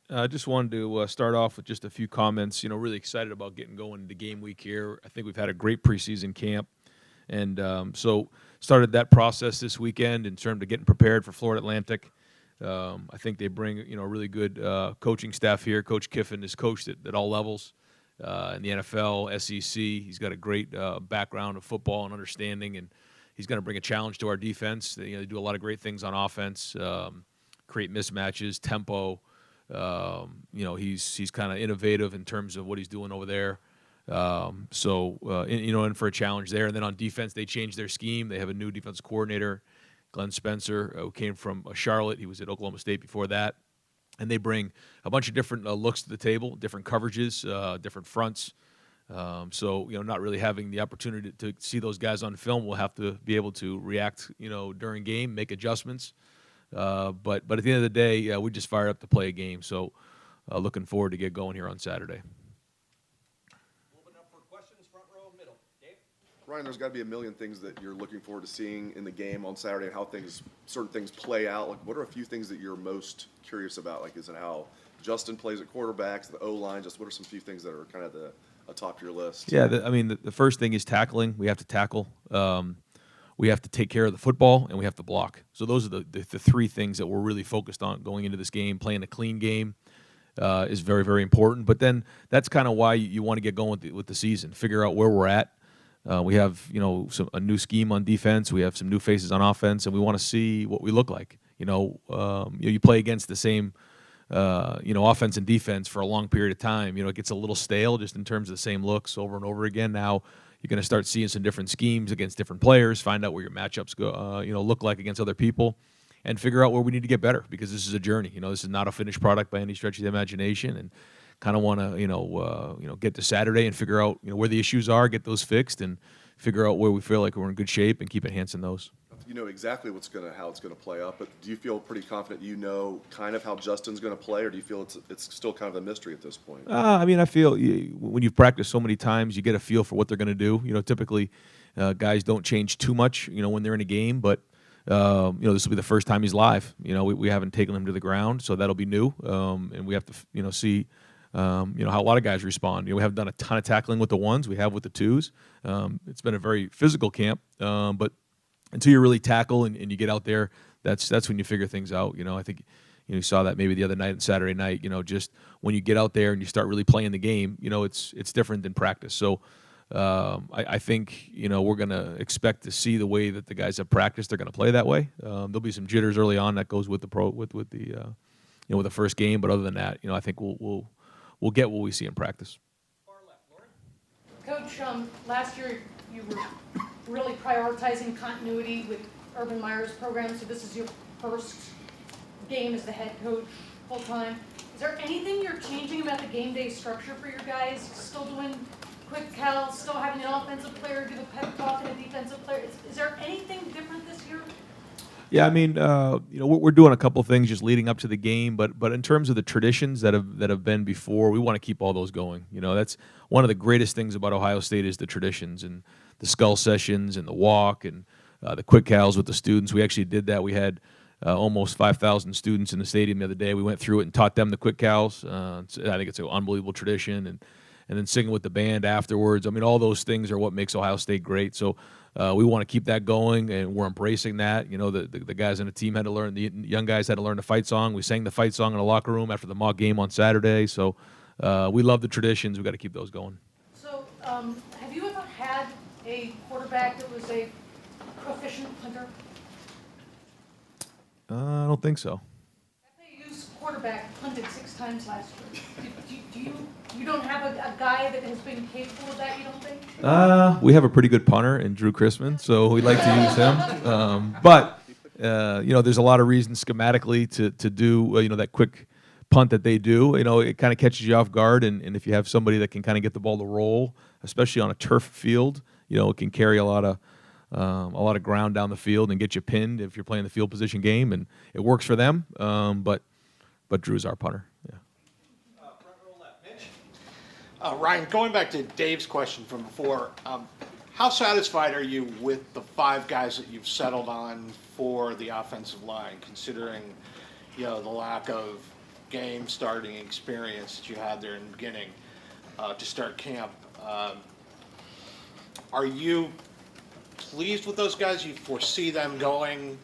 I just wanted to start off with just a few comments. Really excited about getting going into game week here. I think we've had a great preseason camp, and so started that process this weekend in terms of getting prepared for Florida Atlantic. I think they bring a really good coaching staff here. Coach Kiffin has coached at all levels in the NFL, SEC. He's got a great background of football and understanding, and he's going to bring a challenge to our defense. They do a lot of great things on offense, create mismatches, tempo. He's kind of innovative in terms of what he's doing over there. In for a challenge there. And then on defense, they changed their scheme. They have a new defensive coordinator, Glenn Spencer, who came from Charlotte. He was at Oklahoma State before that. And they bring a bunch of different looks to the table, different coverages, different fronts. Not really having the opportunity to see those guys on film, we'll have to be able to react, during game, make adjustments. But at the end of the day, we just fire up to play a game. So looking forward to get going here on Saturday. Moving up for questions, front row, middle. Dave? Ryan, there's got to be a million things that you're looking forward to seeing in the game on Saturday and how certain things play out. Like, what are a few things that you're most curious about? Like, is it how Justin plays at quarterbacks, the O-line? Just what are some few things that are kind of atop your list? Yeah, the first thing is tackling. We have to tackle. We have to take care of the football, and we have to block. So those are the three things that we're really focused on going into this game. Playing a clean game is very, very important. But then that's kind of why you want to get going with the season, figure out where we're at. We have a new scheme on defense. We have some new faces on offense, and we want to see what we look like. You play against the same offense and defense for a long period of time. It gets a little stale just in terms of the same looks over and over again. Now you're going to start seeing some different schemes against different players, find out where your matchups go, look like against other people, and figure out where we need to get better, because this is a journey. This is not a finished product by any stretch of the imagination, and kind of want to get to Saturday and figure out where the issues are, get those fixed, and figure out where we feel like we're in good shape and keep enhancing those. You know exactly how it's going to play out, but do you feel pretty confident kind of how Justin's going to play, or do you feel it's still kind of a mystery at this point? I feel when you've practiced so many times, you get a feel for what they're going to do. Typically guys don't change too much, when they're in a game, but this will be the first time he's live. We haven't taken him to the ground, so that'll be new, and we have to see how a lot of guys respond. We haven't done a ton of tackling with the ones, we have with the twos. It's been a very physical camp, but until you really tackle and you get out there, that's when you figure things out. I think you saw that maybe the other night and Saturday night. Just when you get out there and you start really playing the game, it's different than practice. So I think we're going to expect to see the way that the guys have practiced. They're going to play that way. There'll be some jitters early on that goes with with the first game, but other than that, I think we'll get what we see in practice. Far left, Lori? Coach, last year you were really prioritizing continuity with Urban Meyer's program, so this is your first game as the head coach full-time. Is there anything you're changing about the game day structure for your guys? Still doing quick calls, still having an offensive player do the pep talk and a defensive player? Is there anything different this year? Yeah, we're doing a couple things just leading up to the game, but in terms of the traditions that have been before, we want to keep all those going. That's one of the greatest things about Ohio State is the traditions and the skull sessions and the walk and the quick calls with the students. We actually did that. We had almost 5,000 students in the stadium the other day. We went through it and taught them the quick calls. I think it's an unbelievable tradition, and then singing with the band afterwards. All those things are what makes Ohio State great. So we want to keep that going, and we're embracing that. The guys on the team had to learn, the young guys had to learn the fight song. We sang the fight song in the locker room after the mock game on Saturday. So we love the traditions. We've got to keep those going. So have you ever had a quarterback that was a proficient punter? I don't think so. FAU's quarterback punted 6 times last year. You don't have a guy that has been capable of that, you don't think? We have a pretty good punter in Drew Chrisman, so we like to use him. But there's a lot of reasons schematically to do that quick punt that they do. It kind of catches you off guard, and if you have somebody that can kind of get the ball to roll, especially on a turf field, it can carry a lot of ground down the field and get you pinned if you're playing the field position game, and it works for them. But Drew's our punter. Yeah. Front row left, Mitch? Ryan, going back to Dave's question from before, how satisfied are you with the 5 guys that you've settled on for the offensive line, considering the lack of game starting experience that you had there in the beginning to start camp. Are you pleased with those guys? You foresee them going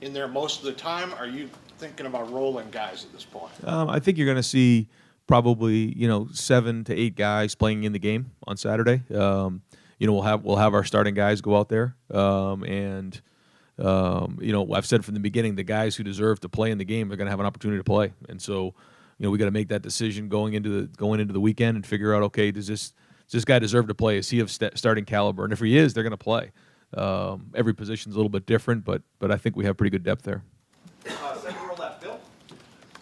in there most of the time? Are you thinking about rolling guys at this point? I think you're going to see probably 7 to 8 guys playing in the game on Saturday. We'll have our starting guys go out there, and I've said from the beginning, the guys who deserve to play in the game are going to have an opportunity to play, and so we got to make that decision going into the weekend and figure out, okay, does this guy deserve to play? Is he of starting caliber? And if he is, they're going to play. Every position's a little bit different, but I think we have pretty good depth there. Second row left, Bill.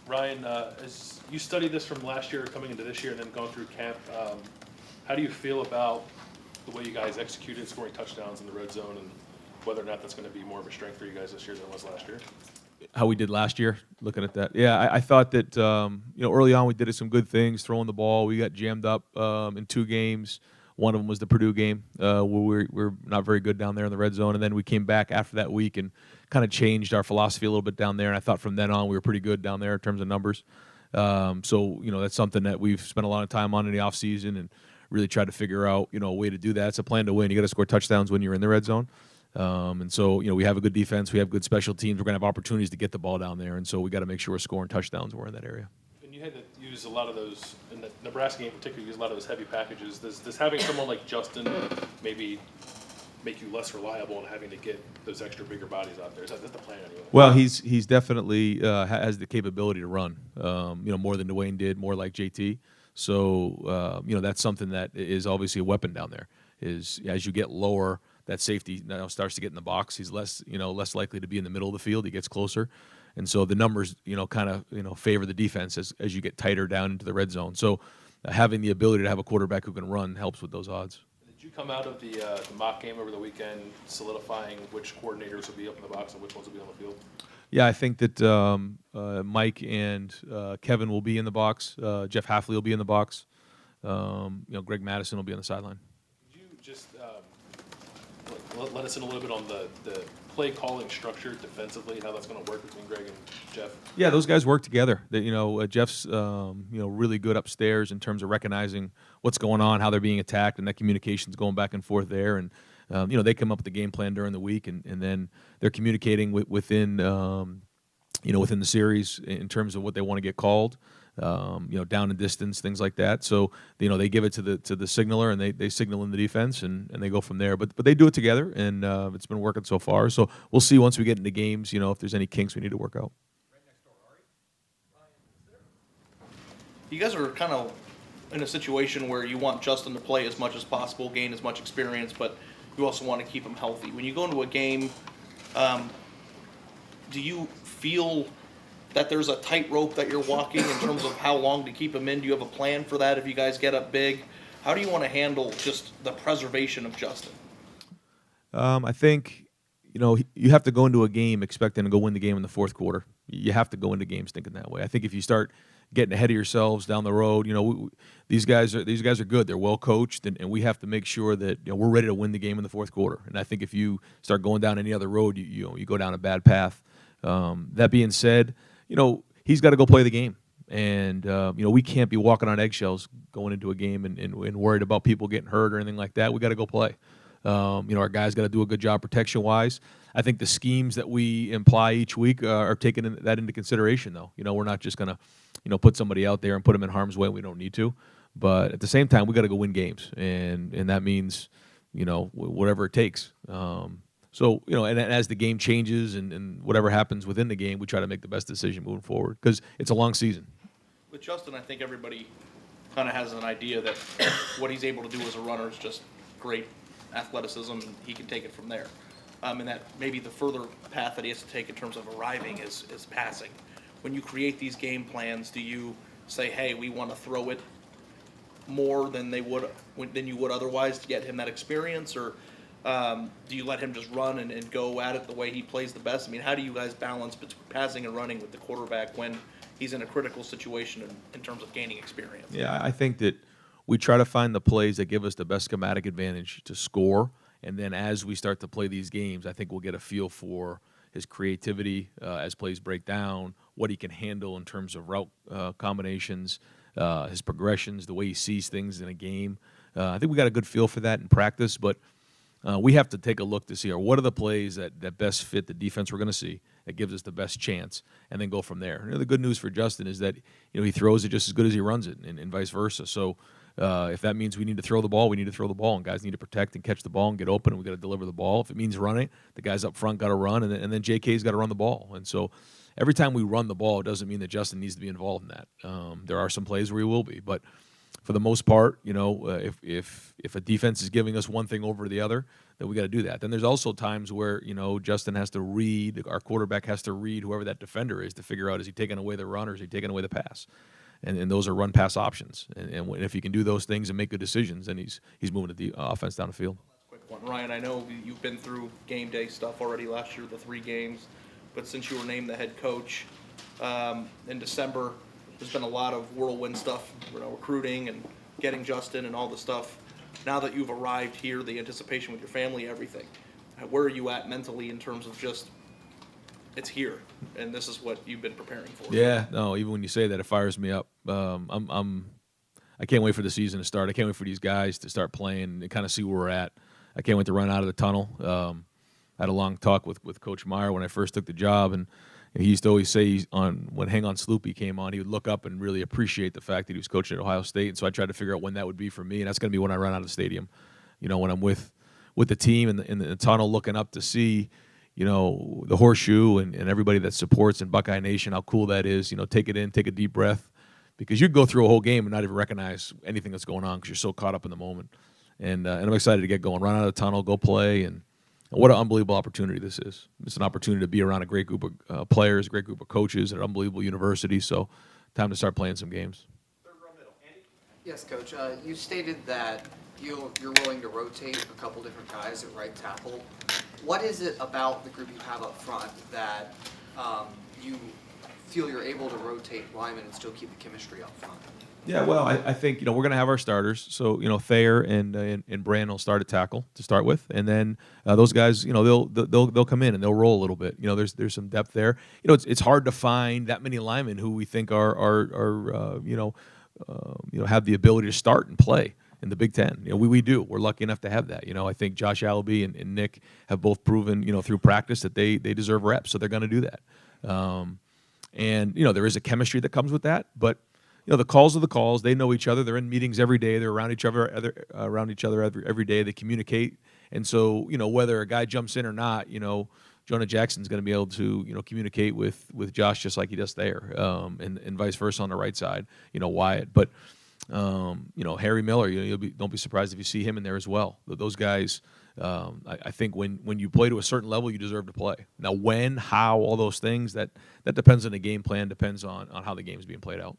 Ryan, as you studied this from last year coming into this year and then going through camp, how do you feel about the way you guys executed scoring touchdowns in the red zone, and whether or not that's going to be more of a strength for you guys this year than it was last year? How we did last year, looking at that. Yeah, I thought that early on we did some good things, throwing the ball. We got jammed up in 2 games. One of them was the Purdue game, where we're not very good down there in the red zone. And then we came back after that week and kind of changed our philosophy a little bit down there. And I thought from then on we were pretty good down there in terms of numbers. So that's something that we've spent a lot of time on in the offseason and really tried to figure out a way to do that. It's a plan to win. You got to score touchdowns when you're in the red zone. And so we have a good defense. We have good special teams. We're going to have opportunities to get the ball down there. And so we got to make sure we're scoring touchdowns when we're in that area. And you had to use a lot of those, in the Nebraska game in particular, use a lot of those heavy packages. Does having someone like Justin maybe make you less reliable in having to get those extra bigger bodies out there? Is that the plan anyway? Well, he's definitely has the capability to run, more than Dwayne did, more like JT. So, that's something that is obviously a weapon down there, is as you get lower, that safety now starts to get in the box. He's less likely to be in the middle of the field. He gets closer. And so the numbers, kind of, favor the defense as you get tighter down into the red zone. So having the ability to have a quarterback who can run helps with those odds. Did you come out of the mock game over the weekend solidifying which coordinators will be up in the box and which ones will be on the field? Yeah, I think that Mike and Kevin will be in the box. Jeff Hafley will be in the box. Greg Madison will be on the sideline. Could you just let us in a little bit on the play calling structure defensively, how that's going to work between Greg and Jeff? Yeah, those guys work together. Jeff's really good upstairs in terms of recognizing what's going on, how they're being attacked, and that communication's going back and forth there. And they come up with the game plan during the week, and then they're communicating within the series in terms of what they want to get called. Down and distance, things like that. So they give it to the signaler, and they signal in the defense, and they go from there. But they do it together, and it's been working so far. So we'll see once we get into games, if there's any kinks we need to work out. Right next door, Ari. Ryan, is there? You guys are kind of in a situation where you want Justin to play as much as possible, gain as much experience, but you also want to keep him healthy. When you go into a game, do you feel that there's a tightrope that you're walking in terms of how long to keep him in? Do you have a plan for that if you guys get up big? How do you want to handle just the preservation of Justin? I think, you have to go into a game expecting to go win the game in the fourth quarter. You have to go into games thinking that way. I think if you start getting ahead of yourselves down the road, these guys are good. They're well coached, and we have to make sure that we're ready to win the game in the fourth quarter. And I think if you start going down any other road, you go down a bad path. That being said, he's got to go play the game. And, we can't be walking on eggshells going into a game and worried about people getting hurt or anything like that. We got to go play. Our guys got to do a good job protection-wise. I think the schemes that we imply each week are taking that into consideration, though. We're not just going to, put somebody out there and put them in harm's way when we don't need to. But at the same time, we got to go win games. And that means, whatever it takes. So, and as the game changes and whatever happens within the game, we try to make the best decision moving forward because it's a long season. With Justin, I think everybody kind of has an idea that what he's able to do as a runner is just great athleticism, and he can take it from there. And that maybe the further path that he has to take in terms of arriving is passing. When you create these game plans, do you say, hey, we want to throw it more than you would otherwise to get him that experience, or do you let him just run and go at it the way he plays the best? I mean, how do you guys balance between passing and running with the quarterback when he's in a critical situation in terms of gaining experience? Yeah, I think that we try to find the plays that give us the best schematic advantage to score, and then as we start to play these games, I think we'll get a feel for his creativity as plays break down, what he can handle in terms of route combinations, his progressions, the way he sees things in a game. I think we got a good feel for that in practice, but we have to take a look to see what are the plays that best fit the defense we're going to see, that gives us the best chance, and then go from there. The good news for Justin is that he throws it just as good as he runs it, and vice versa. So if that means we need to throw the ball, we need to throw the ball, and guys need to protect and catch the ball and get open, and we got to deliver the ball. If it means running, the guys up front got to run, and then JK's got to run the ball. And so every time we run the ball, it doesn't mean that Justin needs to be involved in that. There are some plays where he will be, but for the most part, if a defense is giving us one thing over the other, then we got to do that. Then there's also times where Justin has to read, our quarterback has to read whoever that defender is to figure out, is he taking away the run or is he taking away the pass? And those are run pass options. And if he can do those things and make good decisions, then he's moving the offense down the field. Quick one, Ryan. I know you've been through game day stuff already last year, the 3 games, but since you were named the head coach in December, there's been a lot of whirlwind stuff, recruiting and getting Justin and all the stuff. Now that you've arrived here, the anticipation with your family, everything, where are you at mentally in terms of just, it's here, and this is what you've been preparing for? Yeah, no, even when you say that, it fires me up. I can't wait for the season to start. I can't wait for these guys to start playing and kind of see where we're at. I can't wait to run out of the tunnel. I had a long talk with Coach Meyer when I first took the job, and he used to always say when Hang On Sloopy came on, he would look up and really appreciate the fact that he was coaching at Ohio State. And so I tried to figure out when that would be for me, and that's going to be when I run out of the stadium. When I'm with the team in the tunnel looking up to see, the horseshoe and everybody that supports in Buckeye Nation, how cool that is. Take it in, take a deep breath, because you go through a whole game and not even recognize anything that's going on because you're so caught up in the moment. And I'm excited to get going, run out of the tunnel, go play, and what an unbelievable opportunity this is. It's an opportunity to be around a great group of players, a great group of coaches, at an unbelievable university. So time to start playing some games. Third row middle. Andy? Yes, Coach. You stated that you're willing to rotate a couple different guys at right tackle. What is it about the group you have up front that you feel you're able to rotate linemen and still keep the chemistry up front? Yeah, well, I think we're going to have our starters. So Thayer and Brand will start at tackle to start with, and then those guys, they'll come in and they'll roll a little bit. There's some depth there. It's hard to find that many linemen who we think are have the ability to start and play in the Big Ten. We do. We're lucky enough to have that. I think Josh Allaby and Nick have both proven through practice that they deserve reps, so they're going to do that. And there is a chemistry that comes with that, but the calls are the calls. They know each other. They're in meetings every day. They're around each other every day. They communicate. And so, whether a guy jumps in or not, Jonah Jackson's going to be able to, communicate with Josh just like he does there, and vice versa on the right side, Wyatt. But, Harry Miller, don't be surprised if you see him in there as well. Those guys, I think when you play to a certain level, you deserve to play. Now, when, how, all those things, that depends on the game plan, depends on how the game's being played out.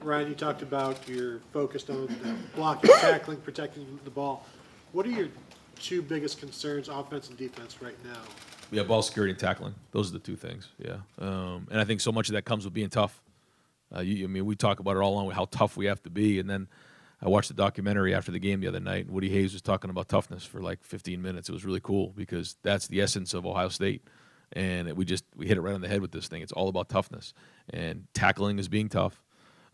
Ryan, you talked about you're focused on blocking, tackling, protecting the ball. What are your 2 biggest concerns, offense and defense, right now? Yeah, ball security and tackling. Those are the 2 things, yeah. And I think so much of that comes with being tough. We talk about it all along with how tough we have to be. And then I watched the documentary after the game the other night, and Woody Hayes was talking about toughness for like 15 minutes. It was really cool because that's the essence of Ohio State. And we hit it right on the head with this thing. It's all about toughness. And tackling is being tough.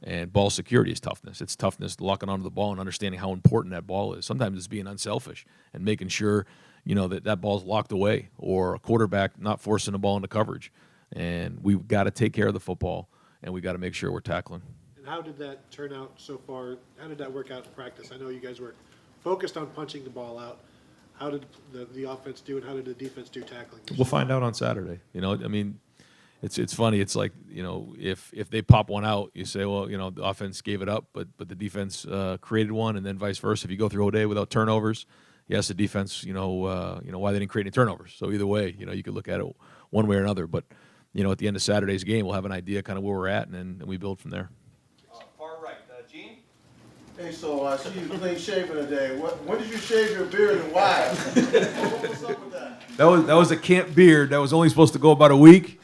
And ball security is toughness. It's toughness locking onto the ball and understanding how important that ball is. Sometimes it's being unselfish and making sure, that ball's locked away, or a quarterback not forcing the ball into coverage. And we've got to take care of the football, and we've got to make sure we're tackling. And how did that turn out so far? How did that work out in practice? I know you guys were focused on punching the ball out. How did the offense do, and how did the defense do tackling? We'll find out on Saturday. It's funny. It's like, if they pop one out, you say, well, the offense gave it up, but the defense created one, and then vice versa. If you go through a whole day without turnovers, yes, the defense, why they didn't create any turnovers. So either way, you could look at it one way or another. But, at the end of Saturday's game, we'll have an idea kind of where we're at, and then we build from there. Far right. Gene? Hey, so I see you clean shaven today. When did you shave your beard and why? What's up with that? That was a camp beard. That was only supposed to go about a week.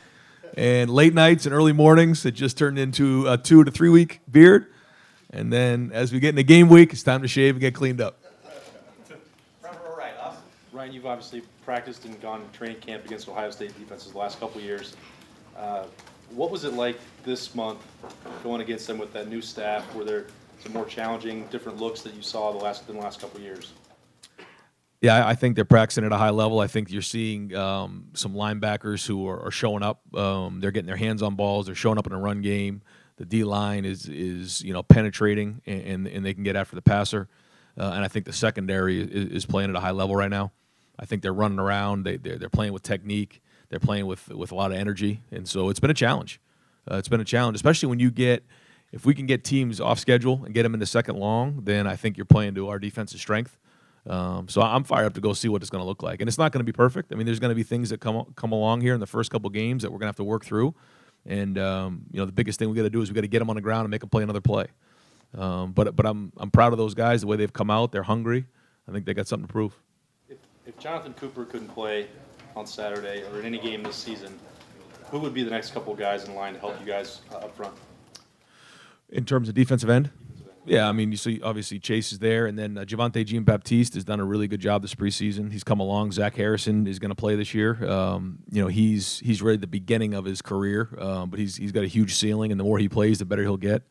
And late nights and early mornings, it just turned into a 2 to 3 week beard. And then as we get into game week, it's time to shave and get cleaned up. Front row right. Austin? Ryan, you've obviously practiced and gone to training camp against Ohio State defenses the last couple of years. What was it like this month going against them with that new staff? Were there some more challenging, different looks that you saw than the last couple of years? Yeah, I think they're practicing at a high level. I think you're seeing some linebackers who are showing up. They're getting their hands on balls. They're showing up in a run game. The D line is penetrating and they can get after the passer. And I think the secondary is playing at a high level right now. I think they're running around. They're playing with technique. They're playing with a lot of energy. And so it's been a challenge. It's been a challenge, especially when if we can get teams off schedule and get them into second long, then I think you're playing to our defensive strength. So I'm fired up to go see what it's going to look like. And it's not going to be perfect. I mean, there's going to be things that come along here in the first couple games that we're going to have to work through. And, the biggest thing we got to do is we got to get them on the ground and make them play another play. But I'm proud of those guys, the way they've come out. They're hungry. I think they got something to prove. If Jonathan Cooper couldn't play on Saturday or in any game this season, who would be the next couple of guys in line to help you guys up front? In terms of defensive end? Yeah, I mean, you see, obviously Chase is there, and then Javonte Jean-Baptiste has done a really good job this preseason. He's come along. Zach Harrison is going to play this year. He's really at the beginning of his career, but he's got a huge ceiling, and the more he plays, the better he'll get.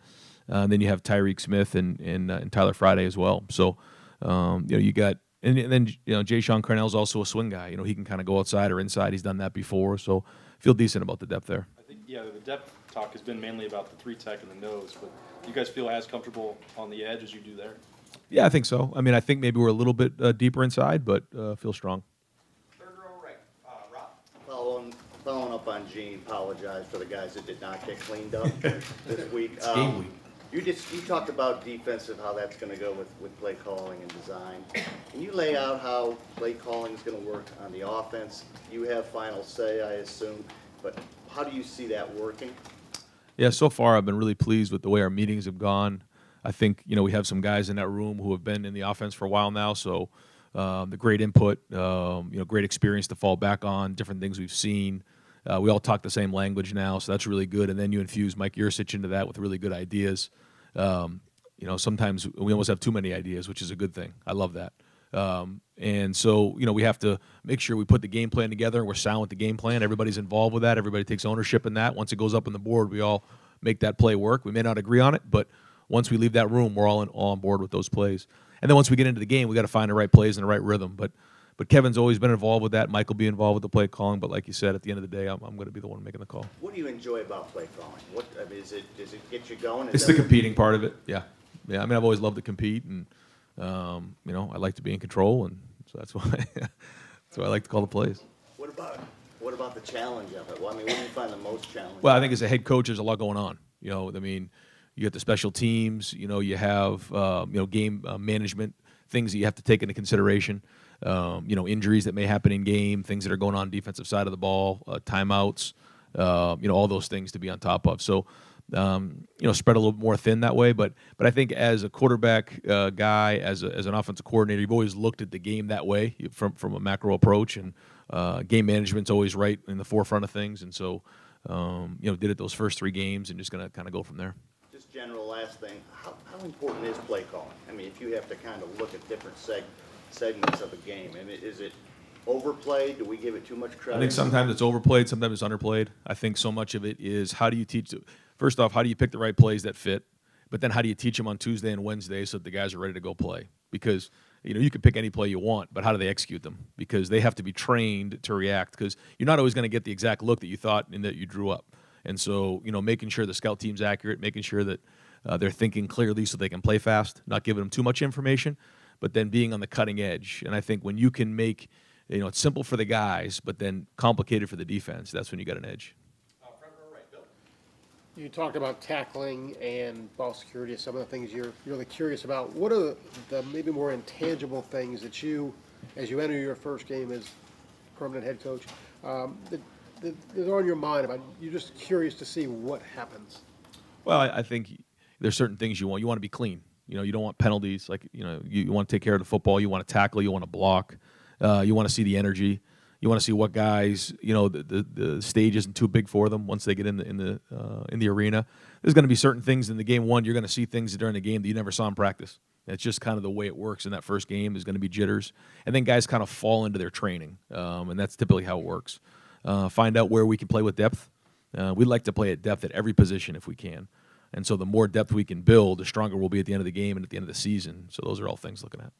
Then you have Tyreek Smith and Tyler Friday as well. So, you got and then Jay Sean Cornell's also a swing guy. He can kind of go outside or inside. He's done that before, so feel decent about the depth there. I think the depth talk has been mainly about the 3-tech and the nose, but do you guys feel as comfortable on the edge as you do there? Yeah, I think so. I mean, I think maybe we're a little bit deeper inside, but feel strong. Third row right. Rob? Following up on Gene, apologize for the guys that did not get cleaned up this week. It's game week. You talked about defensive, how that's going to go with play calling and design. Can you lay out how play calling is going to work on the offense? You have final say, I assume, but how do you see that working? Yeah, so far I've been really pleased with the way our meetings have gone. I think we have some guys in that room who have been in the offense for a while now, so the great input, great experience to fall back on, different things we've seen. We all talk the same language now, so that's really good. And then you infuse Mike Yursich into that with really good ideas. Sometimes we almost have too many ideas, which is a good thing. I love that. And so, we have to make sure we put the game plan together and we're sound with the game plan. Everybody's involved with that. Everybody takes ownership in that. Once it goes up on the board, we all make that play work. We may not agree on it, but once we leave that room, we're all on board with those plays. And then once we get into the game, we got to find the right plays and the right rhythm. But Kevin's always been involved with that. Mike will be involved with the play calling. But like you said, at the end of the day, I'm going to be the one making the call. What do you enjoy about play calling? Does it get you going? It's the competing part of it. Yeah. I mean, I've always loved to compete, and I like to be in control, and so that's why I like to call the plays. What about the challenge of it? Well, I mean, what do you find the most challenging? Well, I think as a head coach, there's a lot going on. I mean, you got the special teams. You have game management things that you have to take into consideration. Injuries that may happen in game, things that are going on defensive side of the ball, timeouts. All those things to be on top of. So. Spread a little more thin that way, but I think as a quarterback guy, as an offensive coordinator, you've always looked at the game that way from a macro approach, and game management's always right in the forefront of things, and so did it those first 3 games, and just gonna kind of go from there. Just general last thing, how important is play calling? I mean, if you have to kind of look at different segments of a game, and is it overplayed? Do we give it too much credit? I think sometimes it's overplayed, sometimes it's underplayed. I think so much of it is how do you teach. First off, how do you pick the right plays that fit? But then how do you teach them on Tuesday and Wednesday so that the guys are ready to go play? Because you can pick any play you want, but how do they execute them? Because they have to be trained to react. Because you're not always going to get the exact look that you thought and that you drew up. And so making sure the scout team's accurate, making sure that they're thinking clearly so they can play fast, not giving them too much information, but then being on the cutting edge. And I think when you can make it's simple for the guys, but then complicated for the defense, that's when you got an edge. Front row right. Bill? You talked about tackling and ball security, some of the things you're really curious about. What are the maybe more intangible things that you, as you enter your first game as permanent head coach, that are on your mind about? You're just curious to see what happens. Well, I think there's certain things you want. You want to be clean. You don't want penalties. Like you want to take care of the football. You want to tackle. You want to block. You want to see the energy. You want to see what guys, the stage isn't too big for them once they get in the arena. There's going to be certain things in the game one. You're going to see things during the game that you never saw in practice. It's just kind of the way it works in that first game is going to be jitters. And then guys kind of fall into their training, and that's typically how it works. Find out where we can play with depth. We'd like to play at depth at every position if we can. And so the more depth we can build, the stronger we'll be at the end of the game and at the end of the season. So those are all things looking at.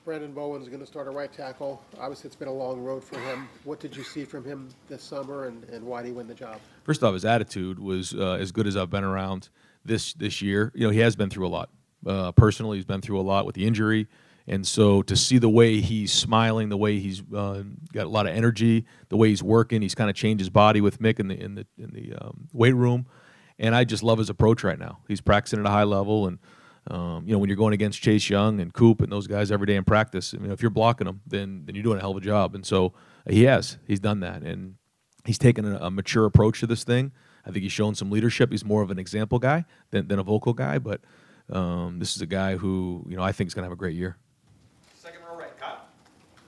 Brandon Bowen's going to start a right tackle. Obviously, it's been a long road for him. What did you see from him this summer, and why did he win the job? First off, his attitude was as good as I've been around this year. You know, he has been through a lot. Personally, he's been through a lot with the injury. And so to see the way he's smiling, the way he's got a lot of energy, the way he's working, he's kind of changed his body with Mick in the weight room. And I just love his approach right now. He's practicing at a high level, and you know, when you're going against Chase Young and Coop and those guys every day in practice, I mean, if you're blocking them, then you're doing a hell of a job. And so he's done that, and he's taken a mature approach to this thing. I think he's shown some leadership. He's more of an example guy than a vocal guy, but this is a guy who, you know, I think is going to have a great year. Second row right, Kyle.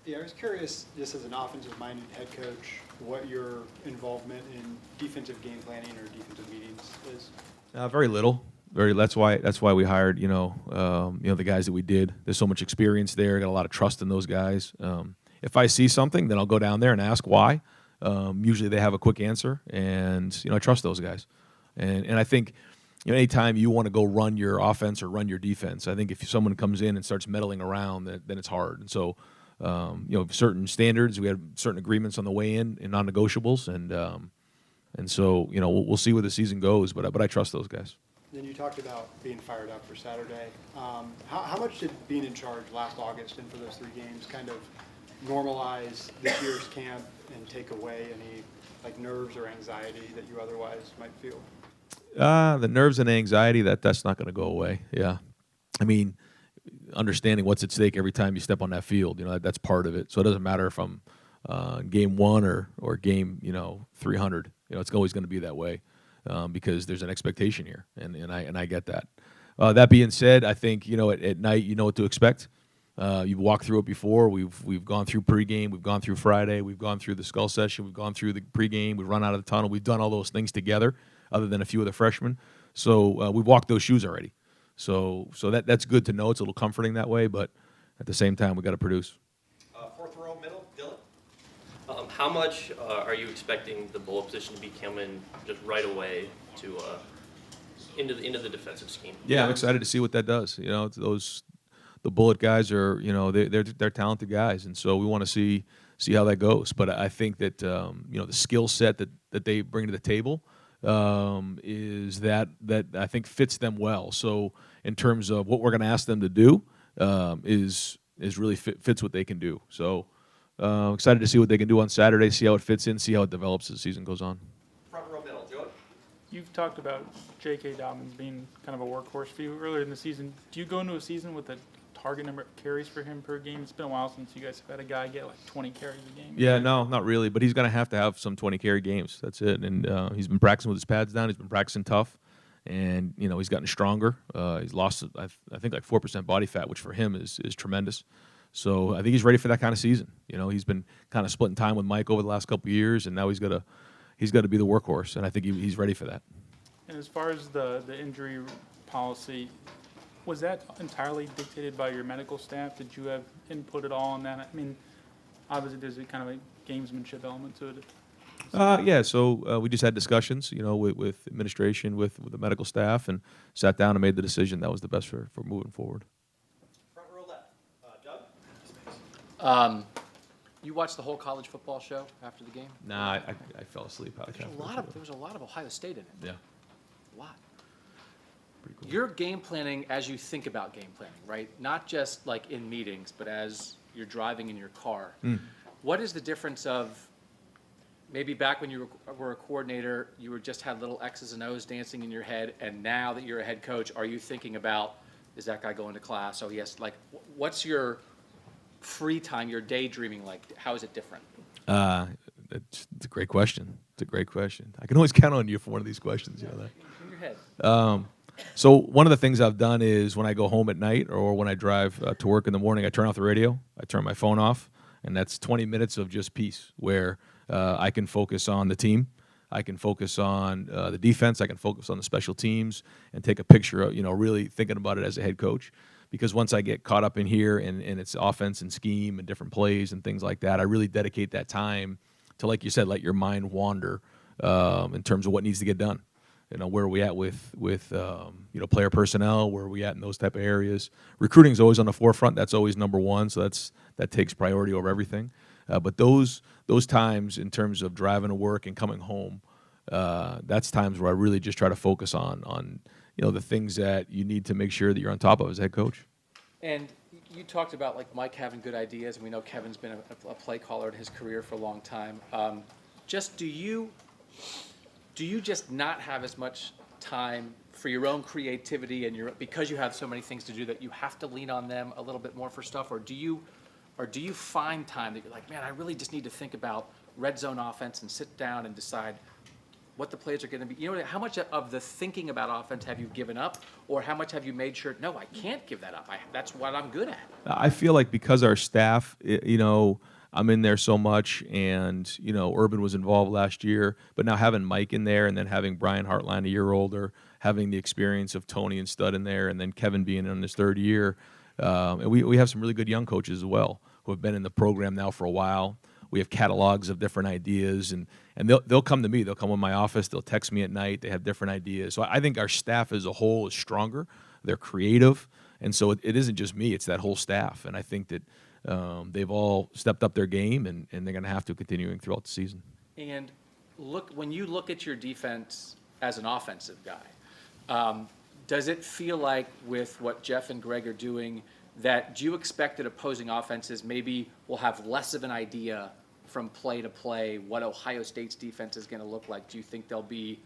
Yeah, I was curious, just as an offensive-minded head coach, what your involvement in defensive game planning or defensive meetings is. Very little. That's why we hired the guys that we did. There's so much experience there. Got a lot of trust in those guys. If I see something, then I'll go down there and ask why. Usually they have a quick answer, and I trust those guys. And I think anytime you want to go run your offense or run your defense, I think if someone comes in and starts meddling around, then it's hard. And so certain standards, we had certain agreements on the way in and non-negotiables, and so we'll see where the season goes. But I trust those guys. Then you talked about being fired up for Saturday. How much did being in charge last August and for those 3 games kind of normalize this year's camp and take away any nerves or anxiety that you otherwise might feel? The nerves and anxiety, that's not going to go away. Yeah, I mean, understanding what's at stake every time you step on that field, that's part of it. So it doesn't matter if I'm game 1 or game 300. It's always going to be that way. Because there's an expectation here, and I get that. That being said, I think at night you know what to expect. You've walked through it before. We've gone through pregame, we've gone through Friday, we've gone through the skull session, we've gone through the pregame, we've run out of the tunnel. We've done all those things together, other than a few of the freshmen. So we've walked those shoes already. So that's good to know. It's a little comforting that way, but at the same time we got to produce. Fourth row middle, Dylan. How much are you expecting the bullet position to be coming just right away to into the defensive scheme? Yeah, I'm excited to see what that does. The bullet guys are they're talented guys, and so we want to see how that goes. But I think that the skill set that they bring to the table is that I think fits them well. So in terms of what we're going to ask them to do is really fits what they can do. So. Excited to see what they can do on Saturday, see how it fits in, see how it develops as the season goes on. Front row middle, Joe. You've talked about J.K. Dobbins being kind of a workhorse for you earlier in the season. Do you go into a season with a target number of carries for him per game? It's been a while since you guys have had a guy get 20 carries a game. Yeah, no, not really, but he's going to have some 20 carry games. That's it. And he's been practicing with his pads down. He's been practicing tough, and he's gotten stronger. He's lost, I think, 4% body fat, which for him is tremendous. So I think he's ready for that kind of season. He's been kind of splitting time with Mike over the last couple of years, and now he's got to be the workhorse, and I think he's ready for that. And as far as the injury policy, was that entirely dictated by your medical staff? Did you have input at all on that? I mean, obviously there's a kind of a gamesmanship element to it. Yeah, so we just had discussions, with administration, with the medical staff, and sat down and made the decision that was the best for moving forward. You watched the whole college football show after the game? Nah, I fell asleep. There was a lot of Ohio State in it. Yeah. A lot. Pretty cool. You're game planning as you think about game planning, right? Not just like in meetings, but as you're driving in your car. What is the difference of maybe back when you were a coordinator, you just had little X's and O's dancing in your head, and now that you're a head coach, are you thinking about, is that guy going to class? Oh, yes. What's your free time, your daydreaming like? How is it different? It's a great question. I can always count on you for one of these questions. You know that. In your head. So one of the things I've done is when I go home at night or when I drive to work in the morning, I turn off the radio, I turn my phone off, and that's 20 minutes of just peace where I can focus on the team, I can focus on the defense, I can focus on the special teams, and take a picture of really thinking about it as a head coach. because once I get caught up in here and it's offense and scheme and different plays and things like that, I really dedicate that time to, like you said, let your mind wander in terms of what needs to get done. Where are we at with player personnel? Where are we at in those type of areas? Recruiting is always on the forefront. That's always number one. So that takes priority over everything. But those times in terms of driving to work and coming home, that's times where I really just try to focus on the things that you need to make sure that you're on top of as a head coach. And you talked about like Mike having good ideas, and we know Kevin's been a play caller in his career for a long time. Do you just not have as much time for your own creativity and because you have so many things to do that you have to lean on them a little bit more for stuff, or do you find time that you're like, man, I really just need to think about red zone offense and sit down and decide what the plays are going to be? How much of the thinking about offense have you given up, or how much have you made sure, no, I can't give that up. That's what I'm good at. I feel like because our staff, I'm in there so much, and Urban was involved last year, but now having Mike in there, and then having Brian Hartline a year older, having the experience of Tony and Stud in there, and then Kevin being in his third year, and we have some really good young coaches as well who have been in the program now for a while. We have catalogs of different ideas, and they'll come to me. They'll come in my office. They'll text me at night. They have different ideas. So I think our staff as a whole is stronger. They're creative, and so it isn't just me. It's that whole staff, and I think that they've all stepped up their game, and they're going to have to continuing throughout the season. And when you look at your defense as an offensive guy, does it feel like with what Jeff and Greg are doing, do you expect that opposing offenses maybe will have less of an idea from play to play what Ohio State's defense is going to look like? Do you think they'll be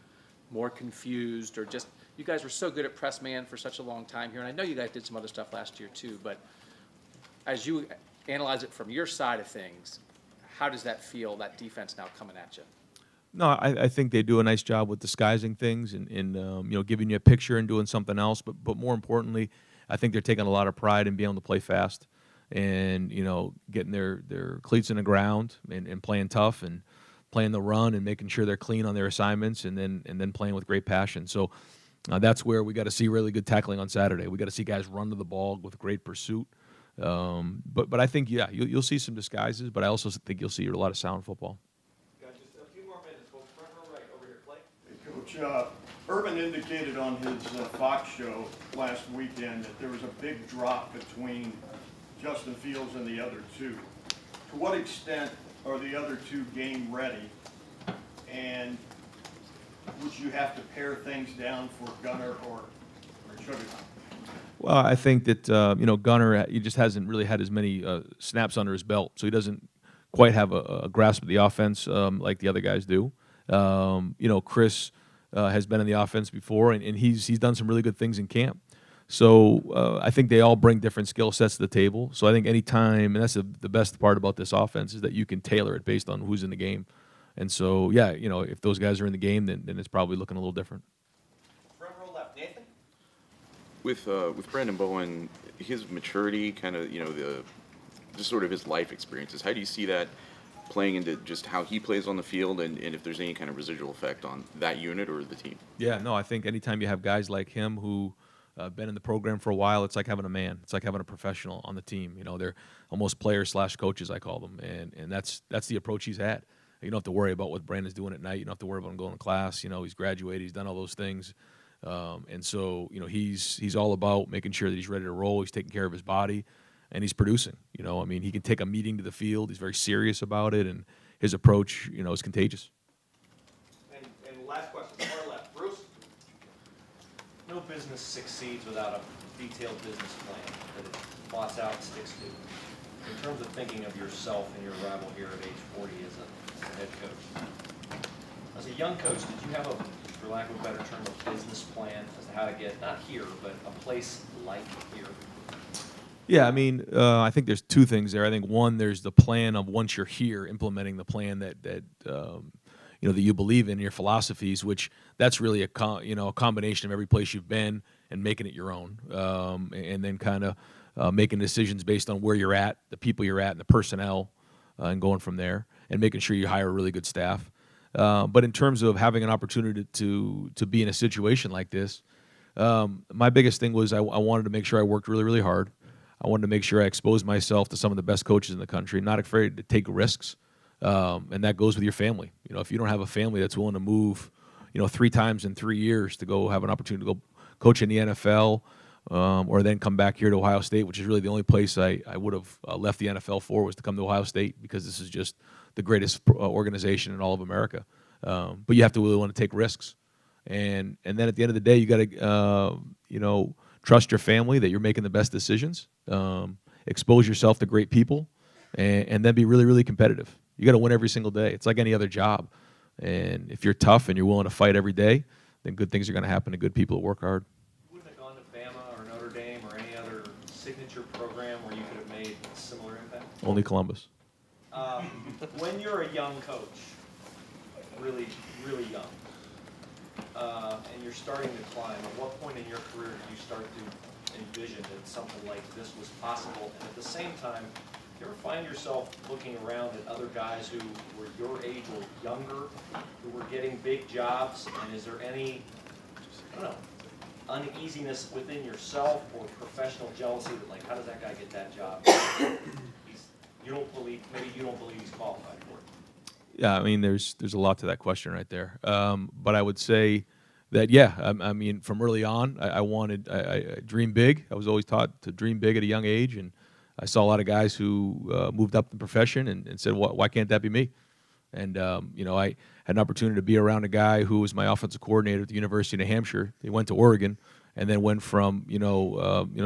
more confused, or just, you guys were so good at press man for such a long time here, and I know you guys did some other stuff last year too, but as you analyze it from your side of things, how does that feel, that defense now coming at you? No, I think they do a nice job with disguising things and giving you a picture and doing something else. But more importantly, I think they're taking a lot of pride in being able to play fast and getting their cleats in the ground and playing tough and playing the run and making sure they're clean on their assignments and then playing with great passion. So that's where we got to see really good tackling on Saturday. We got to see guys run to the ball with great pursuit. But I think you'll see some disguises, but I also think you'll see a lot of sound football. Coach, Urban indicated on his Fox show last weekend that there was a big drop between Justin Fields and the other two. To what extent are the other two game ready? And would you have to pare things down for Gunner or Sugar? Well, I think that Gunner, he just hasn't really had as many snaps under his belt, so he doesn't quite have a grasp of the offense like the other guys do. Chris has been in the offense before, and he's done some really good things in camp. So I think they all bring different skill sets to the table. So I think any time, and that's the best part about this offense, is that you can tailor it based on who's in the game. And so, if those guys are in the game, then it's probably looking a little different. Front row left, Nathan? With Brandon Bowen, his maturity, kind of, just sort of his life experiences, how do you see that playing into just how he plays on the field and if there's any kind of residual effect on that unit or the team? Yeah, no, I think anytime you have guys like him who been in the program for a while, it's like having a man. It's like having a professional on the team. They're almost players/coaches, I call them, and that's the approach he's had. You don't have to worry about what Brandon's doing at night. You don't have to worry about him going to class. He's graduated. He's done all those things. And so, he's all about making sure that he's ready to roll. He's taking care of his body, and he's producing. He can take a meeting to the field. He's very serious about it, and his approach, is contagious. And last question, far left, Bruce? No business succeeds without a detailed business plan that it plots out and sticks to. In terms of thinking of yourself and your arrival here at age 40 as a head coach, as a young coach, did you have for lack of a better term, a business plan as to how to get, not here, but a place like here? Yeah, I think there's two things there. I think one, there's the plan of once you're here, implementing the plan that you believe in, your philosophies, which that's really a combination of every place you've been and making it your own, and then kind of making decisions based on where you're at, the people you're at, and the personnel, and going from there, and making sure you hire a really good staff. But in terms of having an opportunity to be in a situation like this, My biggest thing was I wanted to make sure I worked really, really hard. I wanted to make sure I exposed myself to some of the best coaches in the country, not afraid to take risks. And that goes with your family. You know, if you don't have a family that's willing to move, 3 times in 3 years to go have an opportunity to go coach in the NFL, or then come back here to Ohio State, which is really the only place I would have left the NFL for, was to come to Ohio State, because this is just the greatest organization in all of America. But you have to really want to take risks. And then at the end of the day, you got to, trust your family that you're making the best decisions, expose yourself to great people, and then be really, really competitive. You got to win every single day. It's like any other job. And if you're tough and you're willing to fight every day, then good things are going to happen to good people that work hard. Wouldn't have gone to Bama or Notre Dame or any other signature program where you could have made a similar impact? Only Columbus. When you're a young coach, really, really young, and you're starting to climb, at what point in your career did you start to envision that something like this was possible? And at the same time, do you ever find yourself looking around at other guys who were your age or younger, who were getting big jobs, and is there any, I don't know, uneasiness within yourself or professional jealousy that, like, how does that guy get that job? Maybe you don't believe he's qualified for it. Yeah, I mean, there's a lot to that question right there. But I would say that, yeah, I mean, from early on, I dreamed big. I was always taught to dream big at a young age, and I saw a lot of guys who moved up the profession and said, why can't that be me? And, I had an opportunity to be around a guy who was my offensive coordinator at the University of New Hampshire. He went to Oregon and then went from,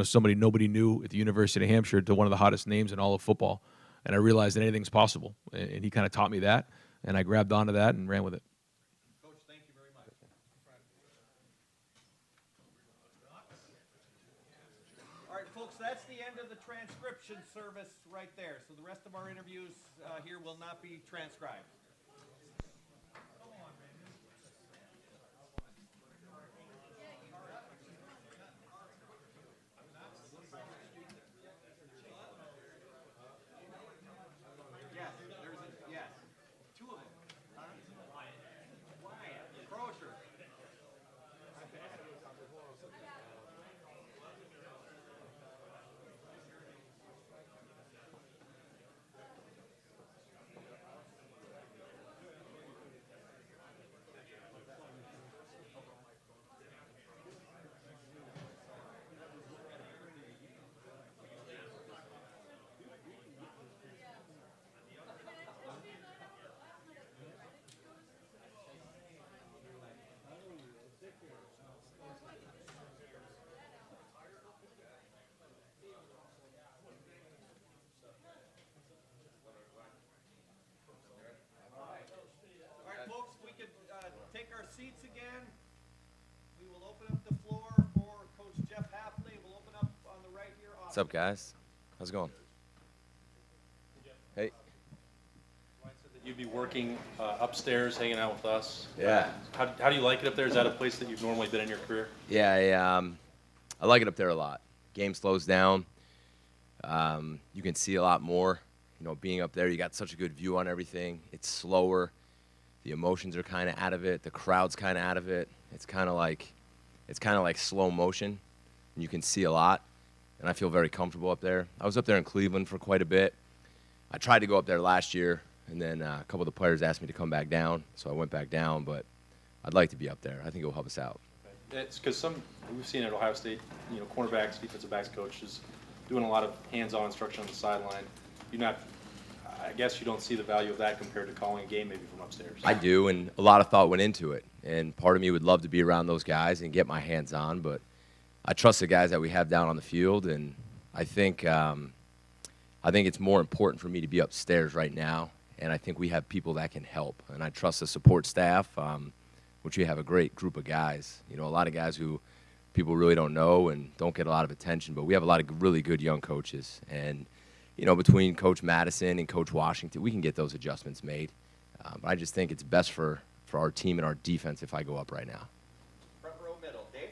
somebody nobody knew at the University of New Hampshire to one of the hottest names in all of football. And I realized that anything's possible. And he kind of taught me that, and I grabbed onto that and ran with it. Coach, thank you very much. All right, folks, that's the end of the transcription service right there. So the rest of our interviews here will not be transcribed. Yes, two of them. Crozier. Take our seats again. We will open up the floor for Coach Jeff Hafley. We'll open up on the right here. What's up, guys? How's it going? Hey. You'd be working upstairs, hanging out with us. Yeah. How do you like it up there? Is that a place that you've normally been in your career? Yeah, I like it up there a lot. Game slows down. You can see a lot more. Being up there, you got such a good view on everything. It's slower. The emotions are kind of out of it. The crowd's kind of out of it. It's kind of like slow motion. And you can see a lot. And I feel very comfortable up there. I was up there in Cleveland for quite a bit. I tried to go up there last year, and then a couple of the players asked me to come back down, so I went back down. But I'd like to be up there. I think it will help us out. It's because we've seen at Ohio State, cornerbacks, defensive backs coaches doing a lot of hands-on instruction on the sideline. I guess you don't see the value of that compared to calling a game maybe from upstairs. I do, and a lot of thought went into it. And part of me would love to be around those guys and get my hands on, but I trust the guys that we have down on the field, and I think it's more important for me to be upstairs right now, and I think we have people that can help. And I trust the support staff, which we have a great group of guys. A lot of guys who people really don't know and don't get a lot of attention, but we have a lot of really good young coaches. And between Coach Madison and Coach Washington, we can get those adjustments made. But I just think it's best for our team and our defense if I go up right now. Front row middle. Dave?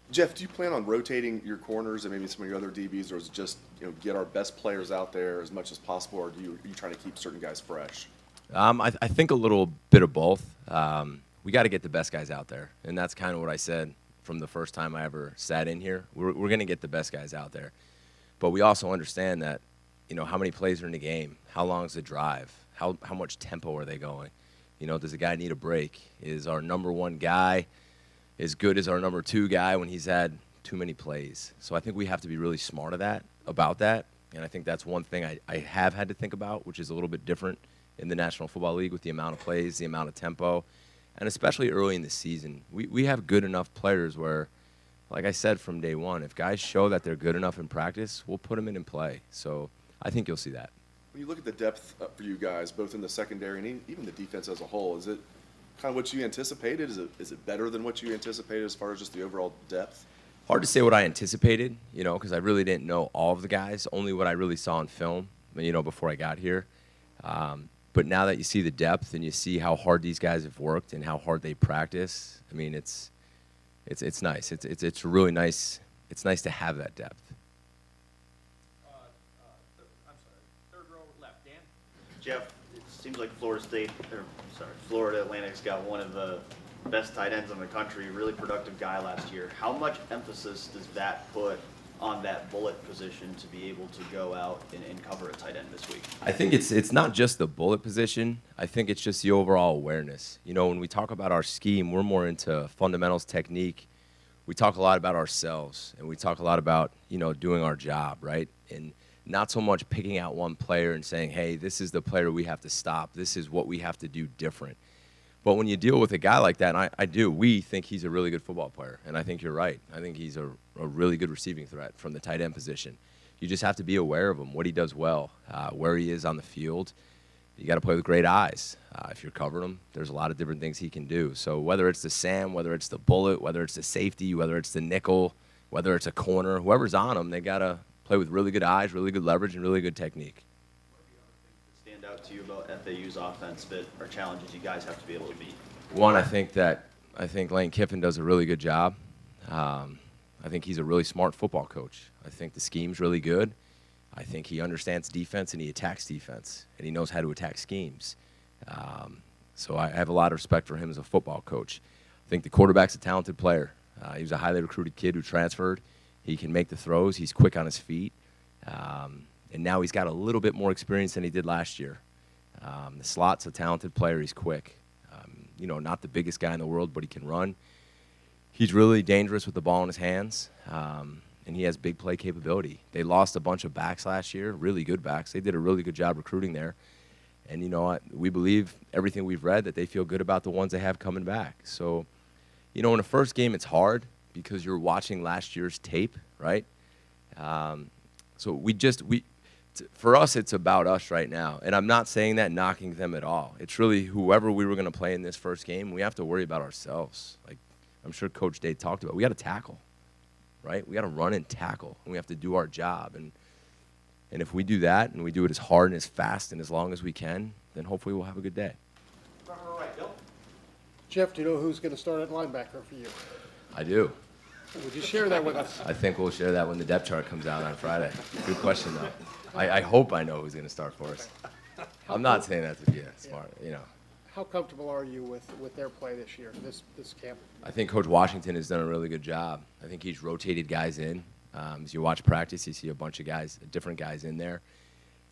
Jeff, do you plan on rotating your corners and maybe some of your other DBs, or is it just get our best players out there as much as possible, or are you trying to keep certain guys fresh? I think a little bit of both. We got to get the best guys out there, and that's kind of what I said from the first time I ever sat in here. We're going to get the best guys out there. But we also understand that, you know, how many plays are in the game? How long is the drive? How much tempo are they going? You know, does a guy need a break? Is our number one guy as good as our number two guy when he's had too many plays? So I think we have to be really smart about that. And I think that's one thing I have had to think about, which is a little bit different in the National Football League with the amount of plays, the amount of tempo, and especially early in the season. We have good enough players where, like I said from day one, if guys show that they're good enough in practice, we'll put them in play. So I think you'll see that. When you look at the depth for you guys, both in the secondary and even the defense as a whole, is it kind of what you anticipated? Is it better than what you anticipated as far as just the overall depth? Hard to say what I anticipated, you know, because I really didn't know all of the guys, only what I really saw on film, you know, before I got here. But now that you see the depth and you see how hard these guys have worked and how hard they practice, I mean, it's nice. It's really nice. It's nice to have that depth. I'm sorry, third row left, Dan. Jeff, it seems like Florida Atlantic's got one of the best tight ends in the country, really productive guy last year. How much emphasis does that put on that bullet position to be able to go out and cover a tight end this week? I think it's not just the bullet position. I think it's just the overall awareness. You know, when we talk about our scheme, we're more into fundamentals, technique. We talk a lot about ourselves, and we talk a lot about, you know, doing our job, right? And not so much picking out one player and saying, hey, this is the player we have to stop. This is what we have to do different. But when you deal with a guy like that, and we think he's a really good football player, and I think you're right. I think he's a really good receiving threat from the tight end position. You just have to be aware of him, what he does well, where he is on the field. You got to play with great eyes. If you're covering him, there's a lot of different things he can do. So whether it's the Sam, whether it's the bullet, whether it's the safety, whether it's the nickel, whether it's a corner, whoever's on him, they got to play with really good eyes, really good leverage, and really good technique. Stand out to you about FAU's offense that are challenges you guys have to be able to beat? One, I think Lane Kiffin does a really good job. I think he's a really smart football coach. I think the scheme's really good. I think he understands defense and he attacks defense, and he knows how to attack schemes. So I have a lot of respect for him as a football coach. I think the quarterback's a talented player. He was a highly recruited kid who transferred. He can make the throws. He's quick on his feet. And now he's got a little bit more experience than he did last year. The slot's a talented player. He's quick. You know, not the biggest guy in the world, but he can run. He's really dangerous with the ball in his hands, and he has big play capability. They lost a bunch of backs last year, really good backs. They did a really good job recruiting there. And, you know, we believe everything we've read that they feel good about the ones they have coming back. So, you know, in the first game it's hard because you're watching last year's tape, right? So for us, it's about us right now. And I'm not saying that knocking them at all. It's really whoever we were going to play in this first game, we have to worry about ourselves. Like I'm sure Coach Day talked about, we got to tackle, right? We got to run and tackle, and we have to do our job. And if we do that, and we do it as hard and as fast and as long as we can, then hopefully we'll have a good day. All right, Bill. Jeff, do you know who's going to start at linebacker for you? I do. Would you share that with us? I think we'll share that when the depth chart comes out on Friday. Good question, though. I hope I know who's going to start for us. I'm not saying that to be smart, you know. How comfortable are you with their play this year, this camp? I think Coach Washington has done a really good job. I think he's rotated guys in. As you watch practice, you see a bunch of guys, different guys in there,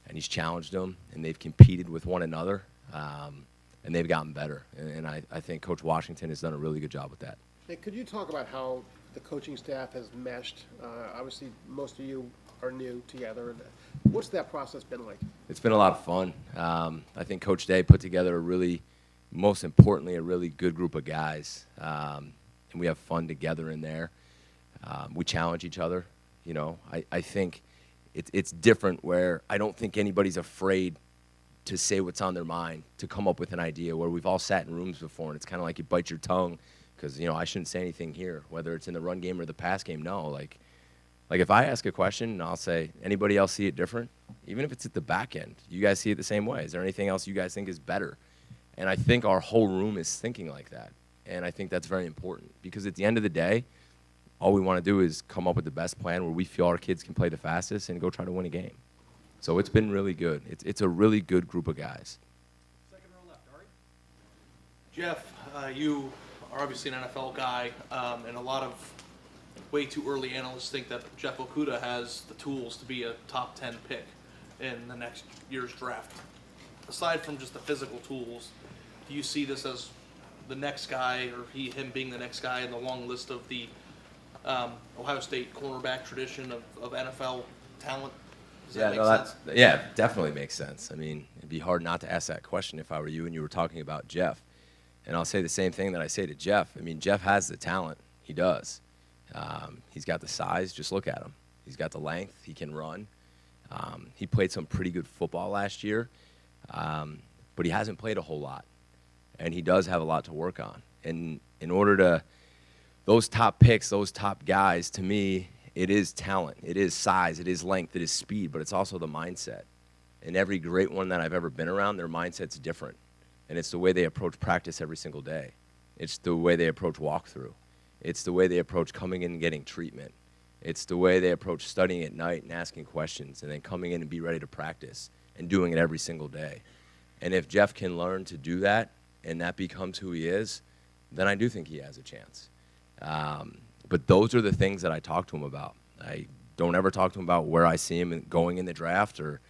and he's challenged them, and they've competed with one another, and they've gotten better. And I think Coach Washington has done a really good job with that. Hey, could you talk about how the coaching staff has meshed? Obviously, most of you are new together. And what's that process been like? It's been a lot of fun. I think Coach Day put together most importantly, a really good group of guys, and we have fun together in there. We challenge each other. You know, I think it's different where I don't think anybody's afraid to say what's on their mind, to come up with an idea, where we've all sat in rooms before, and it's kind of like you bite your tongue because, you know, I shouldn't say anything here, whether it's in the run game or the pass game. No, like if I ask a question and I'll say, anybody else see it different? Even if it's at the back end, you guys see it the same way. Is there anything else you guys think is better? And I think our whole room is thinking like that. And I think that's very important because at the end of the day, all we want to do is come up with the best plan where we feel our kids can play the fastest and go try to win a game. So it's been really good. It's a really good group of guys. Second row left, Ari. Jeff, you are obviously an NFL guy, and a lot of way too early analysts think that Jeff Okudah has the tools to be a top 10 pick in the next year's draft. Aside from just the physical tools, do you see this as the next guy, or him being the next guy in the long list of the Ohio State cornerback tradition of NFL talent? Does that make sense? Yeah, definitely makes sense. I mean, it'd be hard not to ask that question if I were you and you were talking about Jeff. And I'll say the same thing that I say to Jeff. I mean, Jeff has the talent. He does. He's got the size. Just look at him. He's got the length. He can run. He played some pretty good football last year, but he hasn't played a whole lot. And he does have a lot to work on. And in order to, those top picks, those top guys, to me, it is talent. It is size. It is length. It is speed. But it's also the mindset. And every great one that I've ever been around, their mindset's different. And it's the way they approach practice every single day. It's the way they approach walkthrough. It's the way they approach coming in and getting treatment. It's the way they approach studying at night and asking questions and then coming in and be ready to practice and doing it every single day. And if Jeff can learn to do that and that becomes who he is, then I do think he has a chance. But those are the things that I talk to him about. I don't ever talk to him about where I see him going in the draft, or